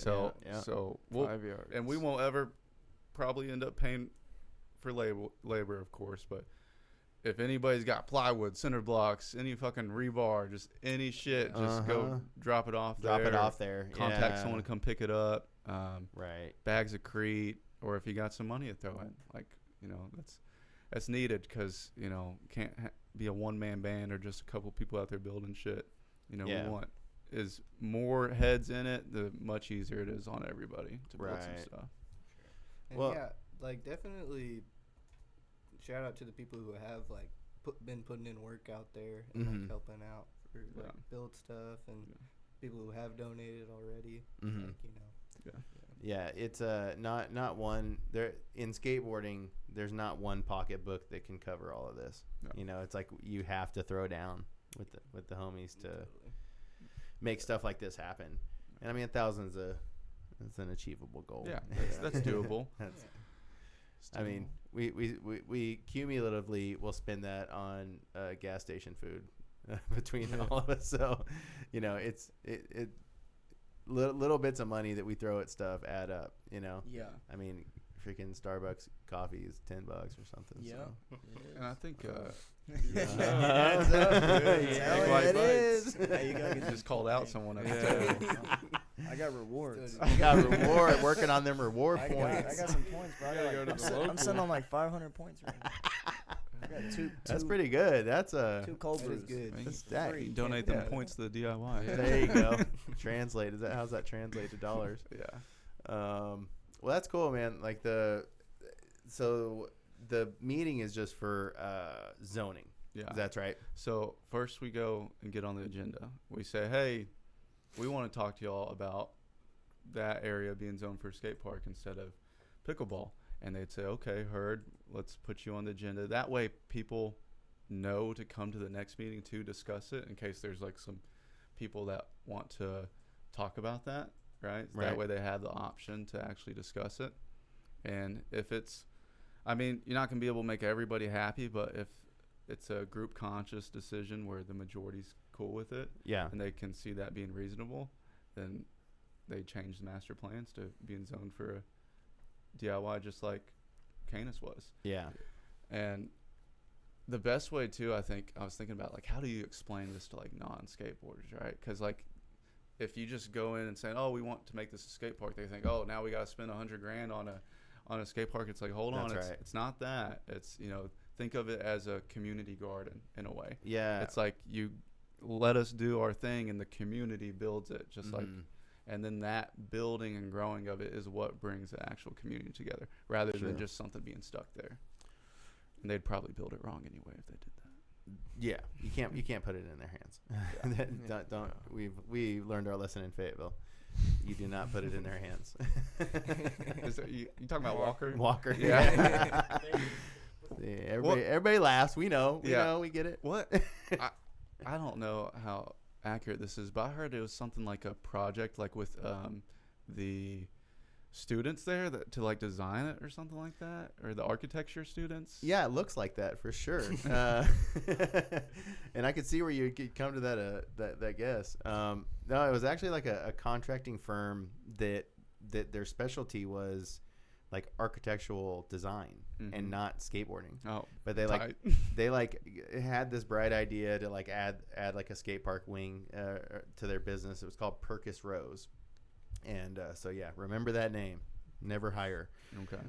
So we'll, 5 yards. And we won't ever probably end up paying for labor, of course, but if anybody's got plywood, cinder blocks, any fucking rebar, just any shit, just go drop it off there. Contact someone to come pick it up. Right. Bags of Crete, or if you got some money to throw in, that's needed because, can't be a one-man band or just a couple people out there building shit. We want is more heads in it, the much easier it is on everybody to build some stuff. And yeah, like definitely shout out to the people who have like been putting in work out there and like helping out for like build stuff, and people who have donated already. Like, you know. Yeah, it's not one there in skateboarding. There's not one pocketbook that can cover all of this. No. You know, it's like you have to throw down with the homies to make stuff like this happen. And I mean, 1,000 is it's an achievable goal. Yeah, that's doable. I mean, we cumulatively will spend that on gas station food between all of us. So, you know, it little bits of money that we throw at stuff add up. You know. Yeah. I mean, freaking Starbucks coffee is $10 or something. Yeah. So. And I think. It is. Just called out someone. I got rewards. I got reward working on them reward points. I got some points, bro. I'm sitting on like 500 points right now. I got two. That's pretty good. That's 2 cold brews. Good. That's you donate them points to the DIY. There you go. Translate. How's that translate to dollars? Yeah. Well, that's cool, man. Like so the meeting is just for zoning. Yeah. That's right. So first we go and get on the agenda. We say, hey, we want to talk to y'all about that area being zoned for a skate park instead of pickleball. And they'd say, okay, heard, let's put you on the agenda. That way people know to come to the next meeting to discuss it in case there's like some people that want to talk about that, right? That way they have the option to actually discuss it. And if it's, I mean, you're not going to be able to make everybody happy, but if it's a group conscious decision where the majority's cool with it, and they can see that being reasonable, then they change the master plans to being zoned for a DIY, just like Canis was. Yeah. And the best way too, I think, I was thinking about like, how do you explain this to like non-skateboarders, right? Because like, if you just go in and say, oh, we want to make this a skate park, they think, oh, now we got to spend $100,000 on a skate park. It's like, hold on, it's not that. It's, you know, think of it as a community garden in a way. Yeah. It's like you let us do our thing and the community builds it, just like, and then that building and growing of it is what brings the actual community together rather than just something being stuck there. And they'd probably build it wrong anyway if they did that. Yeah, you can't put it in their hands. Don't. We learned our lesson in Fayetteville. You do not put it in their hands. You talking about Walker? Walker. Yeah. Everybody laughs. We know. We know. We get it. What? I don't know how accurate this is, but I heard it was something like a project, like with the students there to like design it or something like that, or the architecture students. Yeah, it looks like that for sure. And I could see where you could come to that guess. No, it was actually like a contracting firm that their specialty was like architectural design and not skateboarding. Oh, but they had this bright idea to like add like a skate park wing to their business. It was called Perkis Rose, and so yeah, remember that name. Never hire. Okay.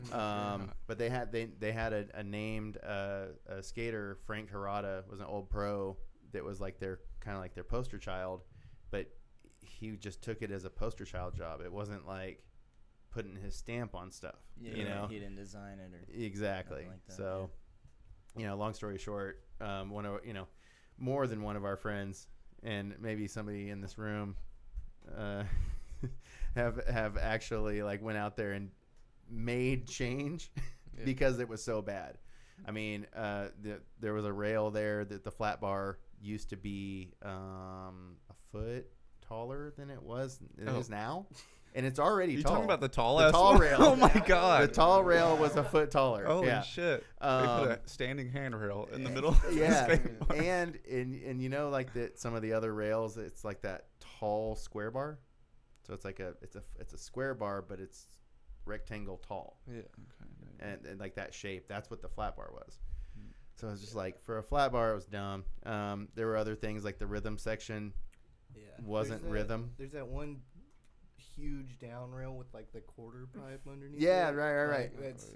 But they had a named a skater, Frank Harada, was an old pro that was like their kind of like their poster child, but he just took it as a poster child job. It wasn't like putting his stamp on stuff. Yeah, you know, he didn't design it or exactly. Like that, so, you know, long story short, more than one of our friends and maybe somebody in this room have actually like went out there and made change because it was so bad. I mean, there was a rail there that the flat bar used to be a foot taller than it is now. And it's already you tall. talking about the tall rail? Oh my god! The tall rail was a foot taller. Holy shit! They put a standing handrail in the middle. Yeah, and you know, like that some of the other rails, it's like that tall square bar. So it's like it's a square bar, but it's rectangle tall. Yeah. Okay. And like that shape, that's what the flat bar was. So it's just like for a flat bar, it was dumb. There were other things like the rhythm section. Wasn't rhythm. There's that one huge down rail with like the quarter pipe underneath. Yeah, right. That's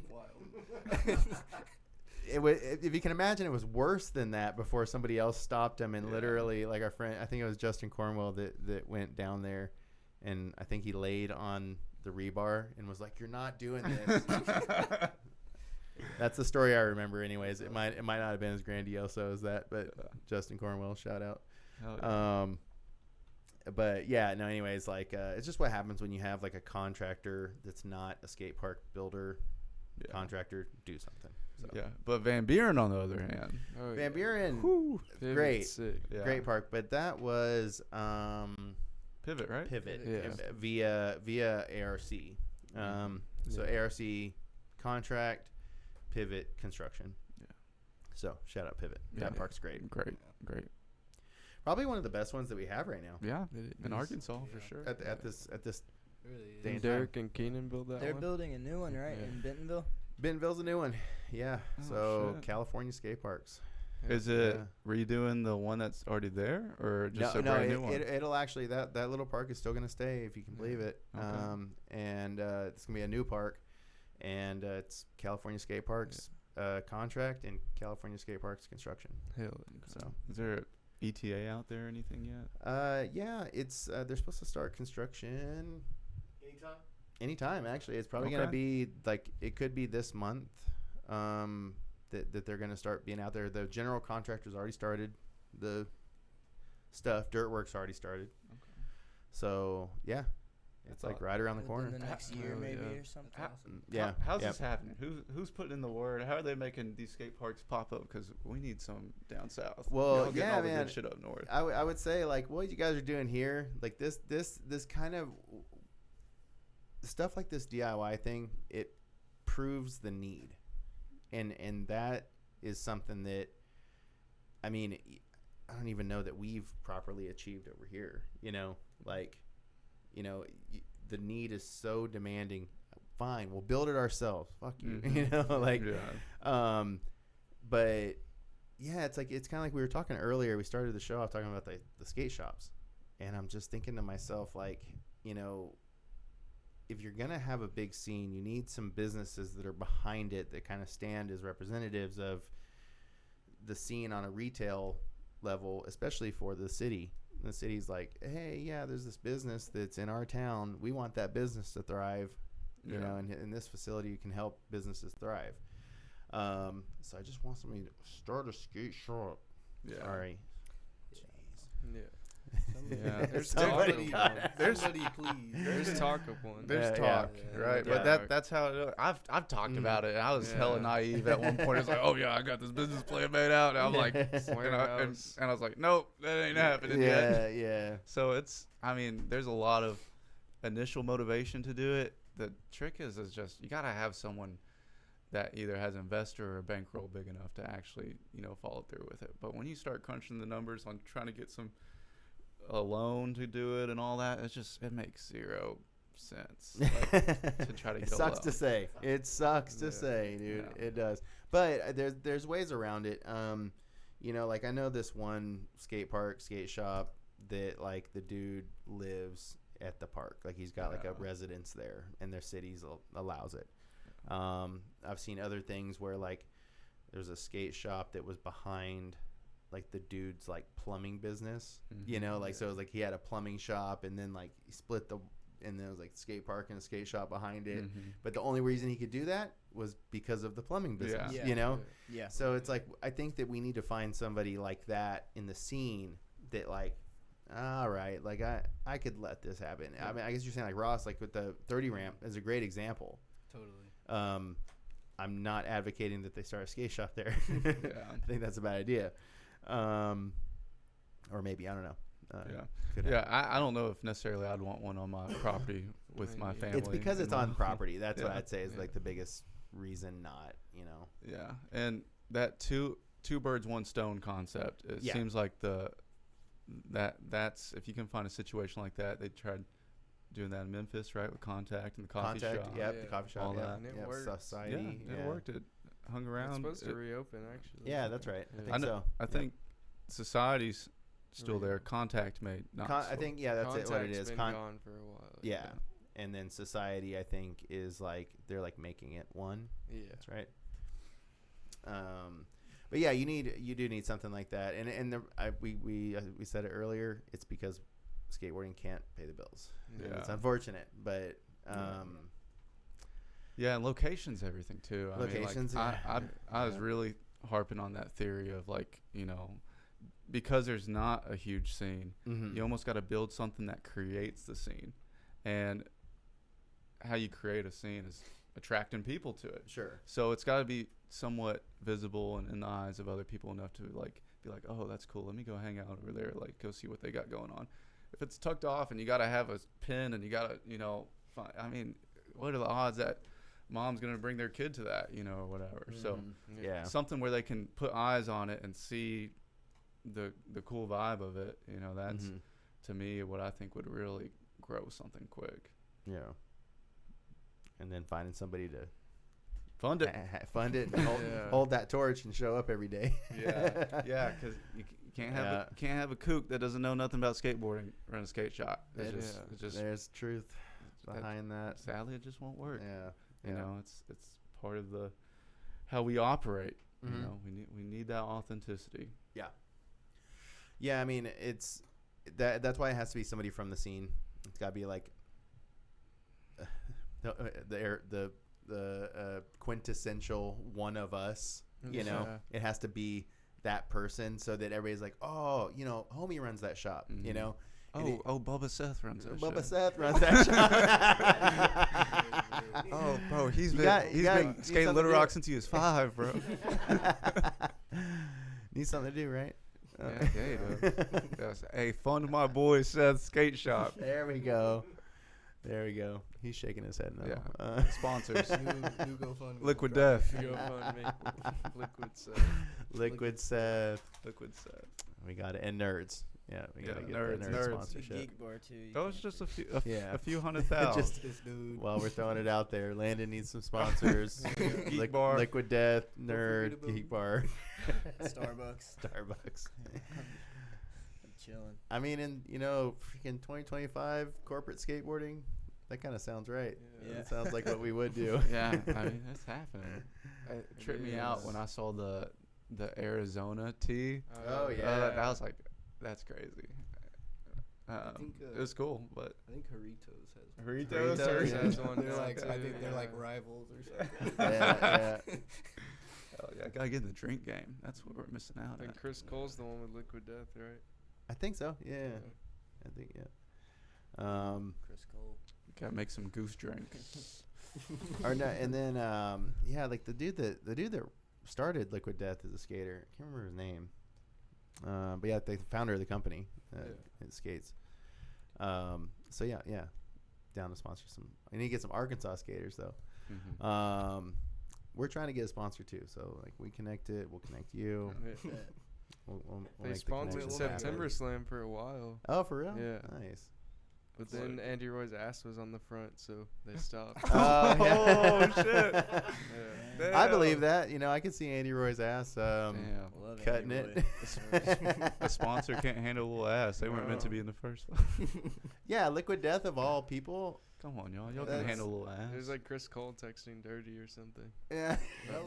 wild. it was, if you can imagine, it was worse than that before somebody else stopped him and literally, like our friend, I think it was Justin Cornwell that went down there, and I think he laid on the rebar and was like, "You're not doing this." That's the story I remember. Anyways, it might not have been as grandiose as that, but Justin Cornwell, shout out. Yeah. But yeah, no. Anyways, like it's just what happens when you have like a contractor that's not a skate park builder. Contractor do something. So. Yeah, but Van Buren on the other hand, Van Buren, great, great park, but that was Pivot, right? Pivot, Yeah. via ARC. So ARC contract, Pivot construction. Yeah. So shout out Pivot. Yeah. That park's great. Great. Probably one of the best ones that we have right now. Yeah, in Arkansas for sure. At this Really day is. and Derek time. and Keenan built that They're one. building a new one, right, in Bentonville? Bentonville's a new one. Yeah. Oh, So shit. California skate parks. Is it redoing the one that's already there, or just a brand new one? It'll actually that little park is still gonna stay, if you can believe it. Okay. And it's gonna be a new park, and it's California Skate Parks contract and California Skate Parks construction. Hell, So is there ETA out there or anything yet? yeah, it's they're supposed to start construction anytime. Actually, it's probably gonna be like, it could be this month. That they're going to start being out there. The general contractor's already started the stuff. Dirt work's already started. Okay. So yeah, it's like right around the corner. The next year, maybe, or something. How's this happening? Who's putting in the word? How are they making these skate parks pop up? Because we need some down south. Well, yeah, all the man. good shit up north. I would say, like, what you guys are doing here, like this kind of stuff, like this DIY thing, it proves the need. And that is something that, I mean, I don't even know that we've properly achieved over here. The need is so demanding. Fine, we'll build it ourselves. Fuck you, But yeah, it's kind of like we were talking earlier. We started the show off talking about the skate shops, and I'm just thinking to myself, like, if you're going to have a big scene, you need some businesses that are behind it that kind of stand as representatives of the scene on a retail level, especially for the city. The city's like, hey, yeah, there's this business that's in our town. We want that business to thrive, you know, and in this facility, you can help businesses thrive. So I just want somebody to start a skate shop. Yeah. Sorry. Yeah. There's somebody, please. There's talk of one. There's talk, right? Yeah. But that's how it, I've talked about it. I was hella naive at one point. It's like, oh yeah, I got this business plan made out. And I'm like, and I was like, nope, that ain't happening yet. Yeah. So there's a lot of initial motivation to do it. The trick is just, you gotta have someone that either has investor or a bankroll big enough to actually, follow through with it. But when you start crunching the numbers on trying to get a loan to do it and all that, it makes zero sense to try to get It sucks to say. It sucks to say, dude. Yeah. It does. But there's ways around it. Like, I know this one skate shop that, like, the dude lives at the park. Like, he's got like a residence there, and their cities allows it. I've seen other things where, like, there's a skate shop that was behind, like, the dude's, like, plumbing business, so it was like he had a plumbing shop, and then, like, he split and there was, like, skate park and a skate shop behind it. But the only reason he could do that was because of the plumbing business, Yeah. So it's like, I think that we need to find somebody like that in the scene that, like, all right, like, I could let this happen. I mean, I guess you're saying, like, Ross, like, with the 30 ramp is a great example. Totally. I'm not advocating that they start a skate shop there. Yeah. I think that's a bad idea. Or maybe, I don't know. I don't know if necessarily I'd want one on my property with my family. It's because it's on property. That's what I'd say is like the biggest reason not, Yeah, and that two birds, one stone concept, it seems like that's if you can find a situation like that. They tried doing that in Memphis, right, with Contact and the coffee shop. The coffee shop, all that. And it worked. Society. It worked. It hung around. It's supposed to reopen, actually. Yeah, that's right. I think so. I think Society's still there. Contact may not. I think that's what it is. Been gone for a while. Yeah. And then Society, I think, is like they're like making it one. Yeah, that's right. But yeah, you do need something like that, and we said it earlier. It's because skateboarding can't pay the bills. Yeah, it's unfortunate, but yeah, and location's everything too. Locations. I was really harping on that theory of like, you know, because there's not a huge scene, you almost got to build something that creates the scene, and how you create a scene is attracting people to it. Sure. So it's got to be somewhat visible and in the eyes of other people enough to like be like, oh, that's cool. Let me go hang out over there. Like, go see what they got going on. If it's tucked off and you got to have a pin and you got to, you know, I mean, what are the odds that mom's going to bring their kid to that, you know, or whatever. So yeah, something where they can put eyes on it and see the cool vibe of it. You know, that's to me what I think would really grow something quick. Yeah. And then finding somebody to fund it, and hold that torch and show up every day. Yeah, because you can't have a kook that doesn't know nothing about skateboarding run a skate shop. It's just there's truth behind that. Sadly, it just won't work. Yeah, you know, it's part of the how we operate. You know, we need that authenticity. Yeah. I mean, it's that's why it has to be somebody from the scene. It's got to be like the quintessential one of us. You know, it has to be that person so that everybody's like, oh, you know, homie runs that shop. You know. Bubba Seth runs that shop. Bubba Seth runs that shop. Oh, bro, he's been skating Little Rock since he was 5, bro. Need something to do, right? Yeah, he does. Yes. Hey, fund my boy Seth's skate shop. There we go. He's shaking his head now. Yeah. Sponsors. New GoFundMe. Liquid Death. Liquid Seth. We got it. And nerds. Yeah, we gotta get nerds, the nerd sponsorship. Geek bar too. That was just a few $100,000. Just this dude. While we're throwing it out there, Landon needs some sponsors. Geek bar, Liquid Death, Nerd, Geek Bar, Starbucks. I'm chilling. I mean, in freaking 2025 corporate skateboarding, that kind of sounds right. Yeah. It sounds like what we would do. Yeah, I mean that's happening. It tripped me out when I saw the Arizona tee. Oh yeah, I was like, that's crazy. I think, it was cool, but I think Haritos has one. They're like, I think they're like rivals or something. Yeah. Oh yeah, gotta get in the drink game. That's what we're missing out. I think Chris Cole's the one with Liquid Death, right? I think so. Yeah. I think Chris Cole. Gotta make some goose drink. Or no, and then like the dude that started Liquid Death as a skater. I can't remember his name. But yeah, the founder of the company it skates. So yeah, down to sponsor some. I need to get some Arkansas skaters though. We're trying to get a sponsor too. So like we connect it, we'll connect you. We'll they sponsored September Slam for a while. Oh, for real? Yeah. Nice. But then Andy Roy's ass was on the front, so they stopped. Oh shit! I believe that. I can see Andy Roy's ass cutting it. A sponsor can't handle a little ass. They weren't meant to be in the first place. Yeah, Liquid Death of all people. Come on, y'all. Y'all can handle a little ass. There's like Chris Cole texting Dirty or something. Yeah.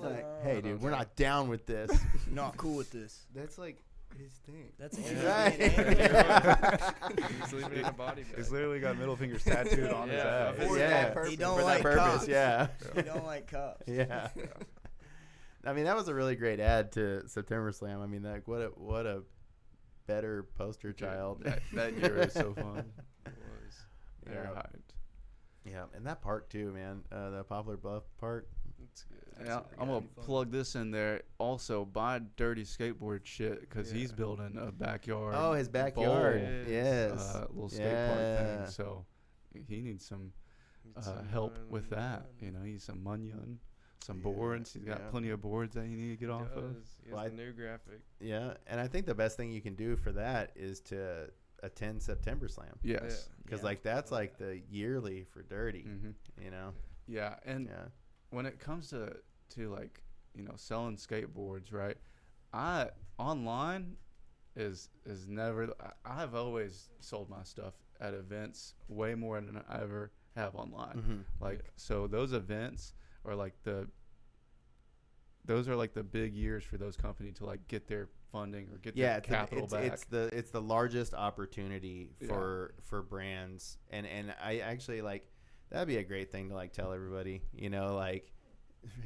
Like, hey, dude, we're not down with this. Not cool with this. That's like his thing. That's right. He's leaving in a body bag. He's literally got middle fingers tattooed on his ass. For that purpose. He don't like cops. Yeah. He don't like cops. Yeah. I mean, that was a really great ad to September Slam. I mean, like what a better poster child. That year was so fun. It was. They're hyped. Yeah, and that park too, man. The Poplar Bluff Park. It's good. Yeah, I'm gonna plug this in there. Also, buy Dirty skateboard shit because he's building a backyard. Oh, his backyard. Bowl, Yes. Little skate park thing. So he needs some help with that. He needs some munion, some boards. He's got plenty of boards that he needs to get off of. He has the new graphic. Yeah, and I think the best thing you can do for that is to attend September Slam. Yes. Because like that's like the yearly for Dirty. Yeah, and when it comes to like selling skateboards, right? Online is never. I've always sold my stuff at events way more than I ever have online. So those events are like the those are like the big years for those companies to like get their funding or get their capital back. It's the largest opportunity for brands, and I actually like that'd be a great thing to like tell everybody, you know, like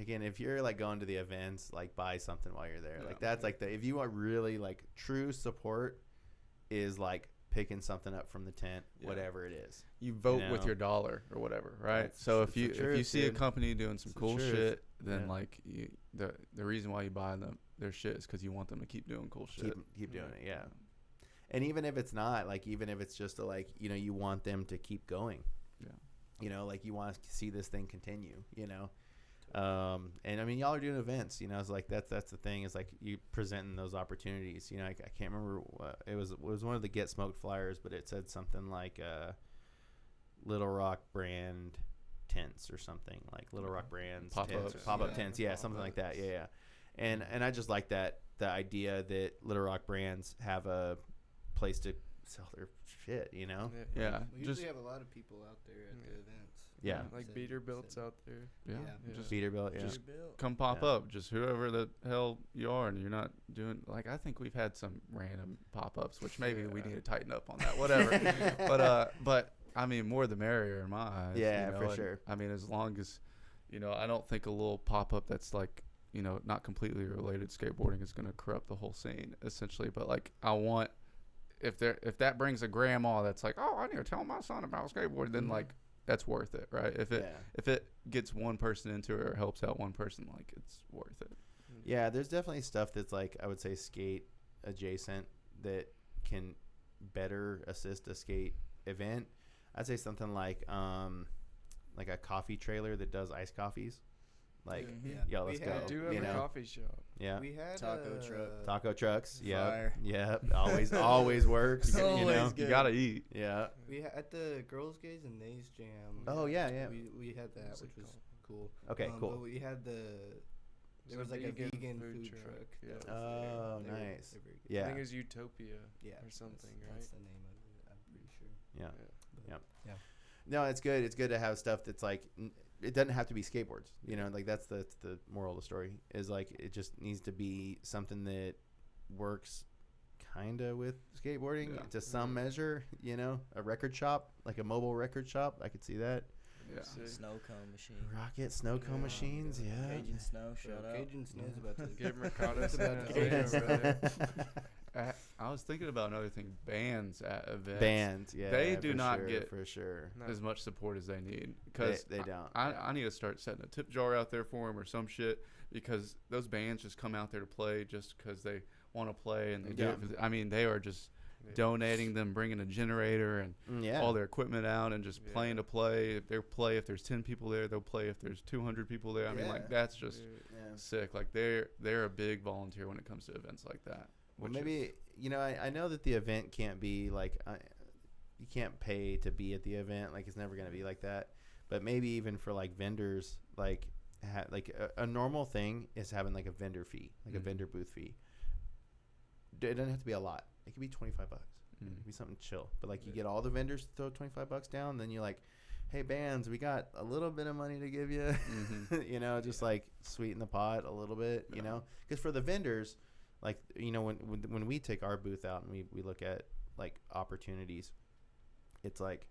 again, if you're like going to the events, like buy something while you're there. Like that's like if you want really like true support is like picking something up from the tent, whatever it is. You vote with your dollar or whatever, right? So if you see a company doing some cool shit, then like the reason why you buy their shit is because you want them to keep doing cool shit. Keep doing it, yeah. And even if it's not, like even if it's just like, you know, you want them to keep going. Yeah. You know, like you want to see this thing continue, you know. And I mean, y'all are doing events, you know. It's like that's the thing is like you presenting those opportunities. You know, I can't remember it was one of the Get Smoked flyers, but it said something like Little Rock brand tents or something like Little Rock brands pop-up tents, something like that, and I just like that the idea that Little Rock brands have a place to sell their shit, you know. We usually have a lot of people out there at the events. Yeah, like Peterbilt's out there. Just Peterbilt. Just come pop up. Just whoever the hell you are, and you're not doing like I think we've had some random pop ups, which maybe we need to tighten up on that. Whatever. But I mean, more the merrier in my eyes. Yeah, you know? for And, sure. I mean, as long as you know, I don't think a little pop up that's like you know not completely related to skateboarding is going to corrupt the whole scene essentially. But like I want if that brings a grandma that's like, oh, I need to tell my son about skateboarding, then like. That's worth it, right? If it gets one person into it or helps out one person, like it's worth it. Yeah, there's definitely stuff that's like I would say skate adjacent that can better assist a skate event. I'd say something like a coffee trailer that does iced coffees. Like, yo, let's go. We do have a coffee shop. Yeah. We had taco trucks. Yeah. Yeah. Always works. You know, you gotta eat. Yeah. We at the Girls Gaze and Nays Jam. Oh yeah. We had that, which was cool. Okay, cool. But we had there was like a vegan food truck. Yeah. Oh, nice. I think it was Utopia. Or something, right? That's the name of it. I'm pretty sure. Yeah. No, it's good. It's good to have stuff that's like. It doesn't have to be skateboards, you know, like that's the moral of the story is like it just needs to be something that works kind of with skateboarding to some measure, you know, a record shop, like a mobile record shop. I could see that. Yeah. Snow cone machine. Rocket snow cone machines, Cajun Snow, shout out. Cajun Snow's about to get Mercado. I was thinking about another thing. Bands at events. Bands, yeah. They do not get for sure as much support as they need because they don't. I need to start setting a tip jar out there for them or some shit because those bands just come out there to play just because they want to play and they do it. I mean, they are just donating them, bringing a generator and all their equipment out and just playing to play. If if there's 10 people there, they'll play if there's 200 people there. I mean, like that's just sick. Like they're a big volunteer when it comes to events like that. Well, maybe you know I know that the event can't be like you can't pay to be at the event. Like it's never gonna be like that. But maybe even for like vendors, like a normal thing is having like a vendor fee, like a vendor booth fee. It doesn't have to be a lot. It could be $25. It could be something chill. But like you get all the vendors to throw $25 down, then you're like, hey bands, we got a little bit of money to give you. You know, just like sweeten the pot a little bit. You know, because for the vendors. Like, you know, when we take our booth out and we look at, like, opportunities, it's like,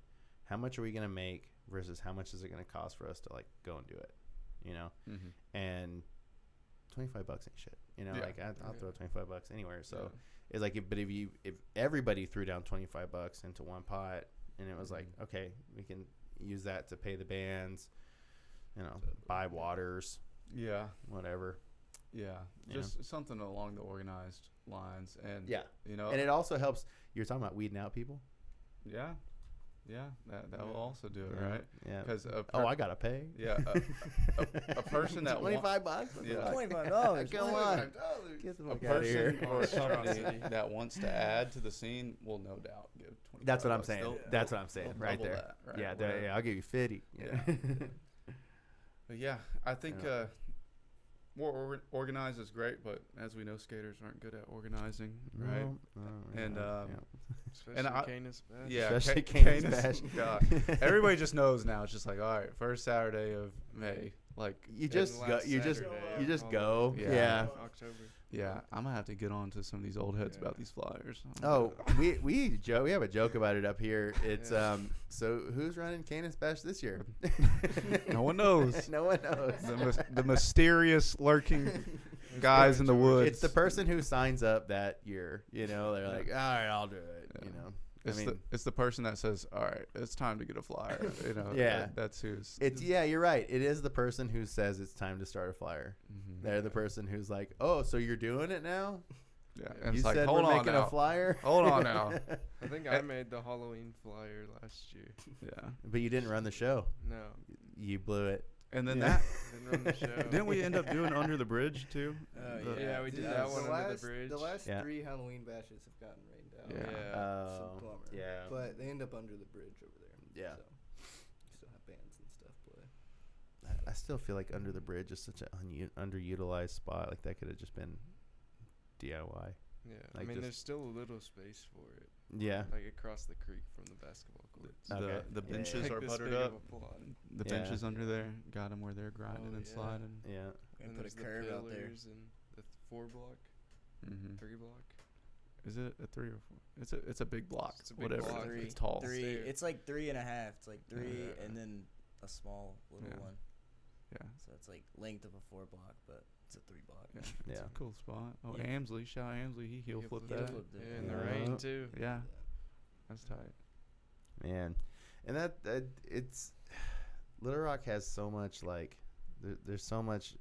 how much are we going to make versus how much is it going to cost for us to, like, go and do it, you know? And $25 ain't shit, you know? Like, I'll throw $25 anywhere. So it's like, if everybody threw down $25 into one pot and it was like, okay, we can use that to pay the bands, you know, buy waters. Yeah. Whatever. Yeah, just something along the organized lines, and you know, and it also helps. You're talking about weeding out people. Yeah, that will also do it, right? Yeah, because I gotta pay. Yeah, a person that $25. Yeah, $25. Come on, a person or a company that wants to add to the scene will no doubt give $25. That's what I'm saying. That's what I'm saying right there. That, right? Yeah, I'll give you 50. Yeah, but yeah, I think. More organized is great, but as we know, skaters aren't good at organizing, right? Especially Canis Bash. Yeah, especially Canis Bash. God. Everybody just knows now. It's just like, all right, first Saturday of May, Like you just go. You just go. Yeah. October. Yeah, I'm gonna have to get on to some of these old heads about these flyers. Oh, we have a joke about it up here. It's so who's running Canis Bash this year? No one knows. No one knows. The mysterious lurking guys in the woods. It's the person who signs up that year. You know, they're like, all right, I'll do it. Yeah. You know. It's the person that says, "All right, it's time to get a flyer." You know, yeah, that's who's. It's you're right. It is the person who says it's time to start a flyer. Mm-hmm. They're the person who's like, "Oh, so you're doing it now?" Yeah, and you it's like, said hold we're on making now. a flyer. Hold on now. I think I made the Halloween flyer last year. Yeah, but you didn't run the show. No, you blew it. And then didn't run the show. Didn't we end up doing Under the Bridge too? Yeah, we did that one under the bridge. The last 3 Halloween bashes have gotten rained out. Yeah. Some bummer. Yeah. But they end up under the bridge over there. Yeah. So you still have bands and stuff play. I still feel like Under the Bridge is such an underutilized spot. Like that could have just been DIY. Yeah, like I mean, there's still a little space for it. Yeah, like across the creek from the basketball courts. The benches are buttered up. The benches under there got them where they're grinding and sliding. Yeah, and put a curb out there. And the 4 block, 3 block. Is it a 3 or 4? It's a big block. It's a big whatever. block. It's tall. 3. It's like 3.5. It's like 3 and then a small little one. Yeah. So it's like length of a 4 block, but it's a 3 block. Yeah, it's a cool spot. Oh, Amsley, shout out Amsley. He heel flipped that. Yeah, in the rain too. Yeah, that's tight. Man, and that it's Little Rock has so much like there's so much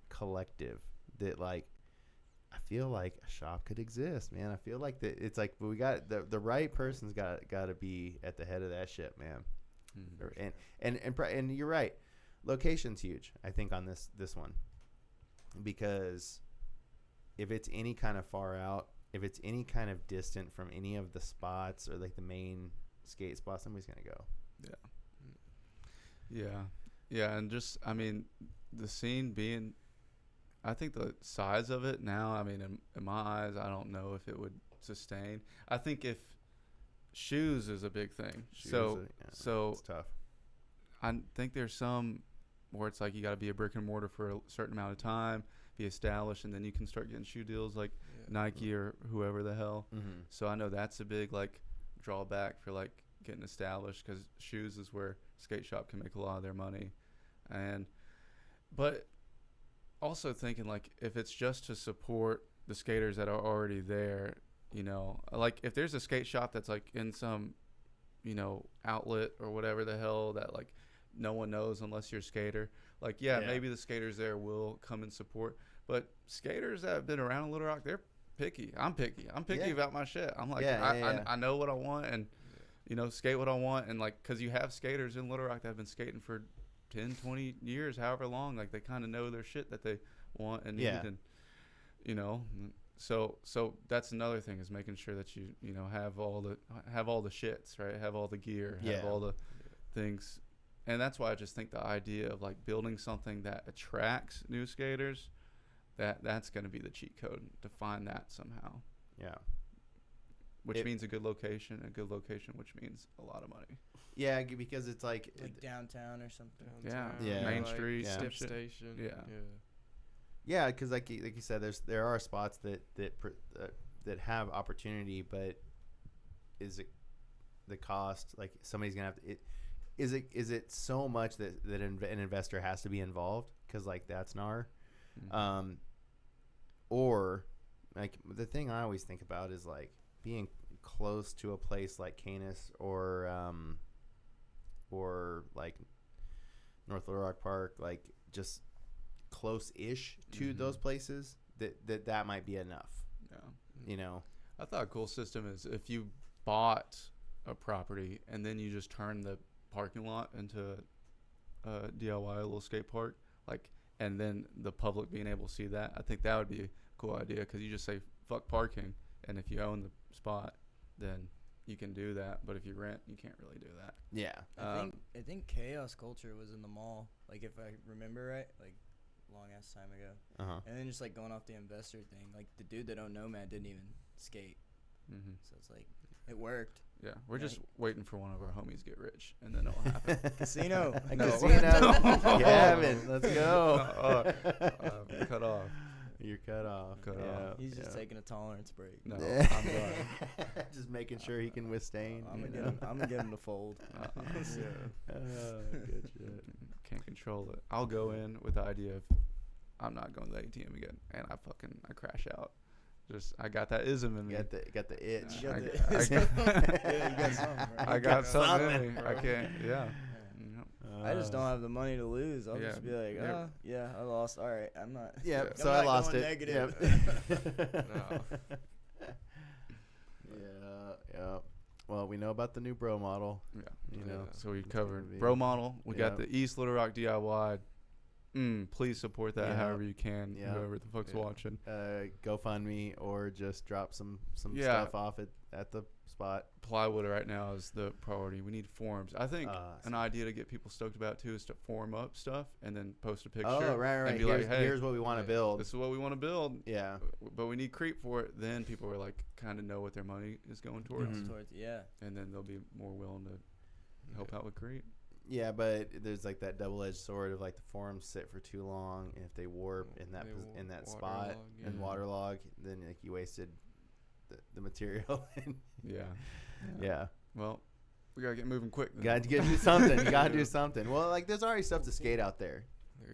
collective that like I feel like a shop could exist, man. I feel like that it's like we got the right person's got to be at the head of that ship, man. And you're right. Location's huge, I think, on this one, because if it's any kind of far out, if it's any kind of distant from any of the spots or like the main skate spots, somebody's gonna go. Yeah, and just I mean, the scene being, I think the size of it now, I mean, in my eyes, I don't know if it would sustain. I think if shoes is a big thing, so it's tough. I think there's some where it's like you got to be a brick and mortar for a certain amount of time, be established, and then you can start getting shoe deals like Nike or whoever the hell. Mm-hmm. So I know that's a big like drawback for like getting established, because shoes is where skate shop can make a lot of their money. But also thinking like if it's just to support the skaters that are already there, you know, like if there's a skate shop that's like in some, you know, outlet or whatever the hell that like no one knows unless you're a skater, like maybe the skaters there will come and support, but skaters that have been around Little Rock, they're picky. I'm picky about my shit. I'm like I know what I want, and you know, skate what I want, and like because you have skaters in Little Rock that have been skating for 10 20 years, however long, like they kind of know their shit that they want and need, and you know, so that's another thing, is making sure that you know have all the shits, right, have all the gear, have all the things. And that's why I just think the idea of like building something that attracts new skaters, that's going to be the cheat code, to find that somehow. Yeah. Which means a good location, which means a lot of money. Yeah, because it's like downtown or something. Main like Street, Step Station. Yeah, because like you said, there are spots that have opportunity, but is it the cost? Like somebody's gonna have to. Is it so much that an investor has to be involved? Because like that's Gnar, or like the thing I always think about is like being close to a place like Canis or like North Little Rock Park, like just close-ish to those places. That might be enough. Yeah, you know. I thought a cool system is if you bought a property and then you just turn the parking lot into a DIY, a little skate park, like, and then the public being able to see that. I think that would be a cool idea, because you just say fuck parking, and if you own the spot, then you can do that. But if you rent, you can't really do that. Yeah. I think Chaos Culture was in the mall, like if I remember right, like long ass time ago. And then just like going off the investor thing, like the dude that owned Nomad didn't even skate. So it's like It worked. Yeah, we're just waiting for one of our homies to get rich, and then it'll happen. Casino. Casino. Gavin, let's go. Cut off. You're cut off. Cut off. He's just taking a tolerance break. No, I'm done. Just making sure he can withstand. I'm gonna get him to fold. Good shit. Can't control it. I'll go in with the idea of I'm not going to the ATM again, and I crash out. I got that ism in me. Got the itch. I got something in me. I can't. Yeah. I just don't have the money to lose. I'll just be like, I lost. All right, I'm not. Yeah, I'm so not I lost going it. Negative. Yeah. Well, we know about the new bro model. Yeah. So we covered bro model. We got the East Little Rock DIY. Please support that however you can, whoever the fuck's watching. GoFundMe or just drop some stuff off at the spot. Plywood right now is the priority. We need forums. I think an idea to get people stoked about too is to form up stuff and then post a picture. Oh, right. And be like, hey, here's what we want to build. This is what we want to build. Yeah. But we need creep for it. Then people are like, kind of know what their money is going towards. And then they'll be more willing to help out with creep. Yeah, but there's like that double-edged sword of like the forums sit for too long, and if they warp in that spot and waterlog, then like you wasted the material. Yeah. Well, we gotta get moving quick. Got to do something. You gotta do something. Well, like there's already stuff to skate out there.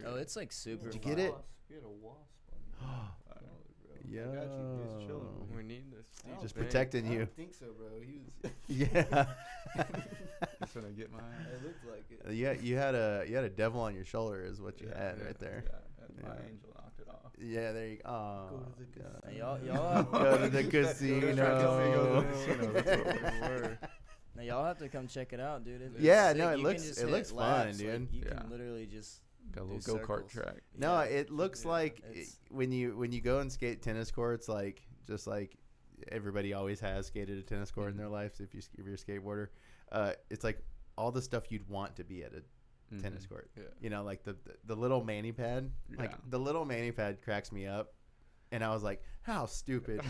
Oh, it's like super. Did you get it? We had a wasp. Yeah. We need this. Just protecting you. I don't think so, bro. He was. Yeah. Just gonna get mine. It looked like it. Yeah, you had a devil on your shoulder, is what you had right there. Yeah, my angel knocked it off. Yeah, there you go. Oh, go to the casino. Hey, y'all go to the casino. That's what we were. Now y'all have to come check it out, dude. It's Yeah, sick. no, it You looks can just it hit looks fun, laps, dude. Like, you can literally just got a do little go-kart circles. track. No, it looks like when you go and skate tennis courts, like just like everybody always has skated a tennis court in their lives. If you're a skateboarder, it's like all the stuff you'd want to be at a tennis court. Yeah. You know, like the little mani pad. Like the little mani pad cracks me up, and I was like, how stupid.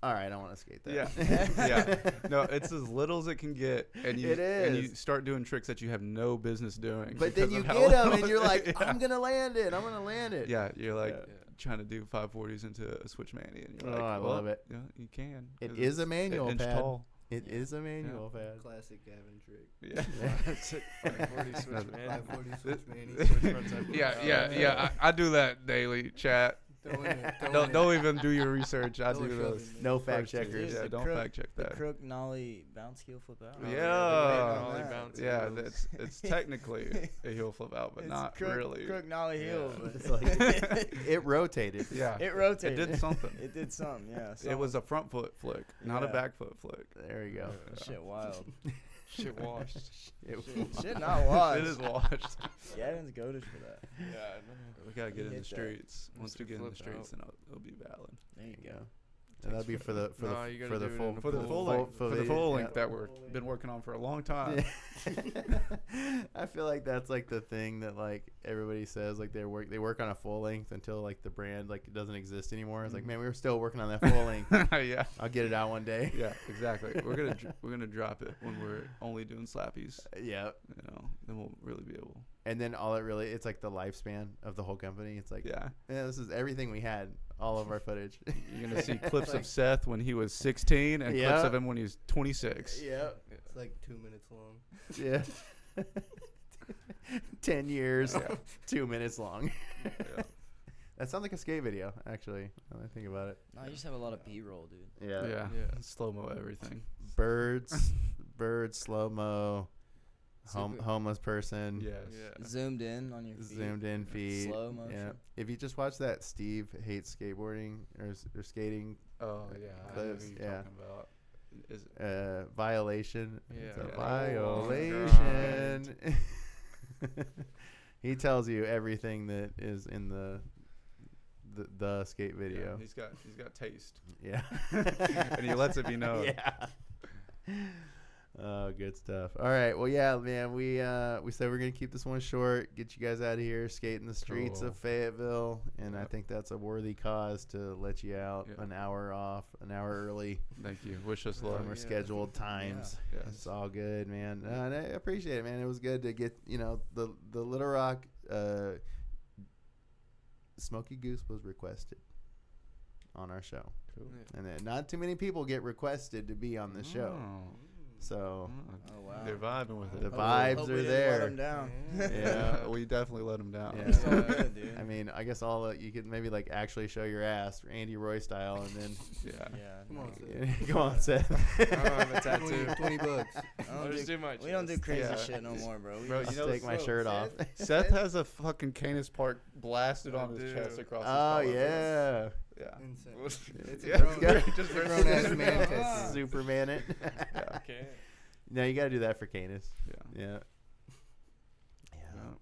All right, I want to skate that. Yeah. No, it's as little as it can get, and you It is. and you start doing tricks that you have no business doing. But then because you of how get them, little and you're like, yeah. I'm gonna land it. Yeah, you're like trying to do 540s into a switch mani, and you're like, I love it. Yeah, you can. It is a manual an inch pad. tall. It is a manual pad. Classic Gavin trick. Yeah. 540 switch man. 540 switch mani. Yeah. I do that daily, chat. Don't even do your research. I do those. No fact checkers. Yeah, don't fact check that. The crook nollie bounce heel flip out. Yeah, it's technically a heel flip out, but not really. Crook nollie heel. Yeah. It's like it rotated. Yeah, it rotated. It did something. It did something. Yeah. It was a front foot flick, not a back foot flick. There you go. Shit, wild. Shit washed. Shit not washed. It is washed. Gavin's goated for that. Yeah. We gotta get in the streets. Once we get in the flipped streets, out. then it'll be valid. There you go. And that'll be for the full length that we've been working on for a long time. I feel like that's like the thing that like everybody says, like they work on a full length until like the brand like it doesn't exist anymore. It's like, man, we were still working on that full length. Yeah, I'll get it out one day. Yeah, exactly. We're gonna drop it when we're only doing slappies. Yeah, then we'll really be able. And then it's like the lifespan of the whole company. It's like, yeah, this is everything we had, all of our footage. You're gonna see clips of Seth when he was 16 and clips of him when he was 26. Yeah, it's like 2 minutes long. Yeah, 10 years, 2 minutes long. Yeah. That sounds like a skate video, actually. Now that I think about it. No, you just have a lot of B-roll, dude. Yeah. Slow mo everything. Birds, slow mo. Homeless person. Yes. Yeah. Zoomed in on your feet. Zoomed in feet. Slow motion. Yeah. If you just watch that Steve hates skateboarding or skating. Oh yeah. Clips, I know who you're talking about. Is it? Violation. Yeah. It's a Oh, violation. He tells you everything that is in the skate video. Yeah, he's got taste. Yeah. And he lets it be known. Yeah. Oh, good stuff. All right. Well, yeah, man. We said we're gonna keep this one short. Get you guys out of here, skating the streets of Fayetteville, and I think that's a worthy cause to let you out an hour early. Thank you. Wish us luck. From our scheduled times. Yeah. Yes. It's all good, man. And I appreciate it, man. It was good to get the Little Rock Smokey Goose was requested on our show. Cool. And then not too many people get requested to be on the show. So wow. They're vibing with it. The vibes are there. Let them down. Yeah, we definitely let them down. Yeah. Good, dude. I mean, I guess you could maybe like actually show your ass, Andy Roy style, and then Come on, Seth. Come on, Seth. I don't have a tattoo. $20. We don't do crazy shit no more, bro. Bro, Just take my shirt off. Seth has a fucking Canis Park blasted on his chest across his collar. Yeah. Yeah. Insane. It's Yeah. just a grown ass man tattoo. Superman it. Okay. No, you got to do that for Canis. Yeah.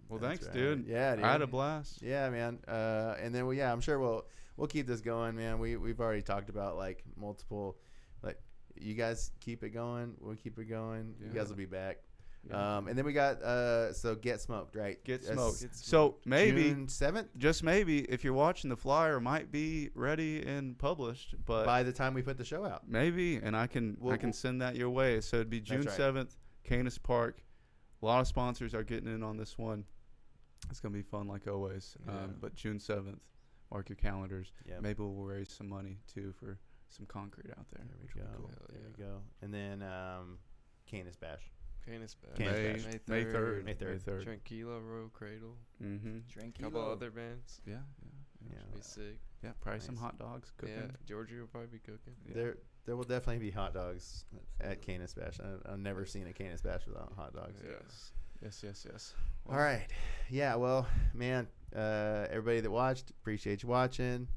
Well, That's thanks, right. dude. Yeah, dude. I had a blast. Yeah, man. And then I'm sure we'll keep this going, man. We've already talked about like multiple, like you guys keep it going. We'll keep it going. Yeah. You guys will be back. Yeah. And then we got so Get Smoked, right? Get That's Smoked. So maybe June 7th. Just maybe, if you're watching, the flyer might be ready and published, but By the time we put the show out. maybe, and I can send that your way. So it'd be June That's 7th, Canis Park. A lot of sponsors are getting in on this one. It's gonna be fun like always. But June 7th, mark your calendars. Yep. Maybe we'll raise some money too for some concrete out there. There we go. Cool. There we go. And then Canis Bash. Canis Bash. Canis May Bash. May 3rd. 3rd. May 3rd. Tranquilo, Royal Cradle. Mm-hmm. Couple other bands. Yeah. Should be sick. Yeah, probably some Nice. hot dogs cooking. Yeah, Georgia will probably be cooking. Yeah. There will definitely be hot dogs at Canis Bash. I've never seen a Canis Bash without hot dogs. Yes. All right. Yeah, well, man, everybody that watched, appreciate you watching.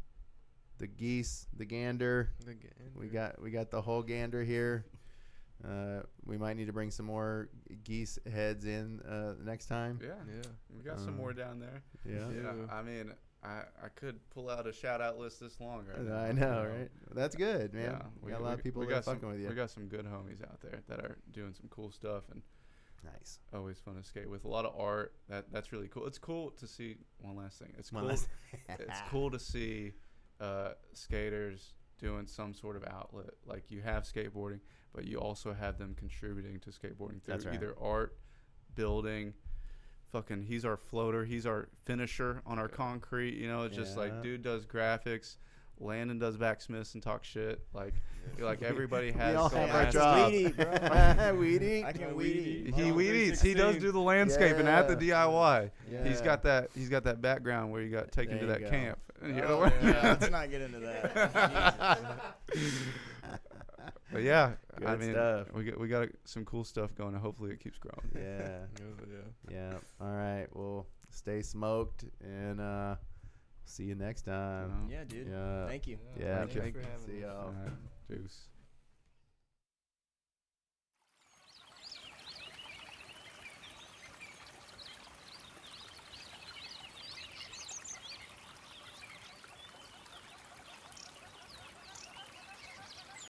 The geese, the gander. The gander. We got the whole gander here. We might need to bring some more geese heads in next time. Yeah. We got some more down there. Yeah. I mean, I could pull out a shout out list this long right now. I know, right? That's good, man. Yeah, We got a lot of people that are fucking with you. We got some good homies out there that are doing some cool stuff and nice. Always fun to skate with. A lot of art. That's really cool. It's cool to see. One last thing. It's cool to see skaters doing some sort of outlet. Like you have skateboarding, but you also have them contributing to skateboarding through either art, building. Fucking, he's our floater. He's our finisher on our concrete. You know, it's just like dude does graphics. Landon does backsmiths and talk shit. Like everybody has. We all some have our ass- job. Weed eat, bro. Weed eat. I can weed eat. He weed eats. He does do the landscaping at the DIY. Yeah. He's got that background where you got taken to There that you go. camp. You know Oh, what? yeah, let's not get into that. But yeah, Good I mean, stuff. we got some cool stuff going, and hopefully it keeps growing. Yeah. All right. Well, stay smoked, and see you next time. Yeah, dude. Yeah. Thank you. Yeah. Thanks for having See us. y'all. All right. Deuce.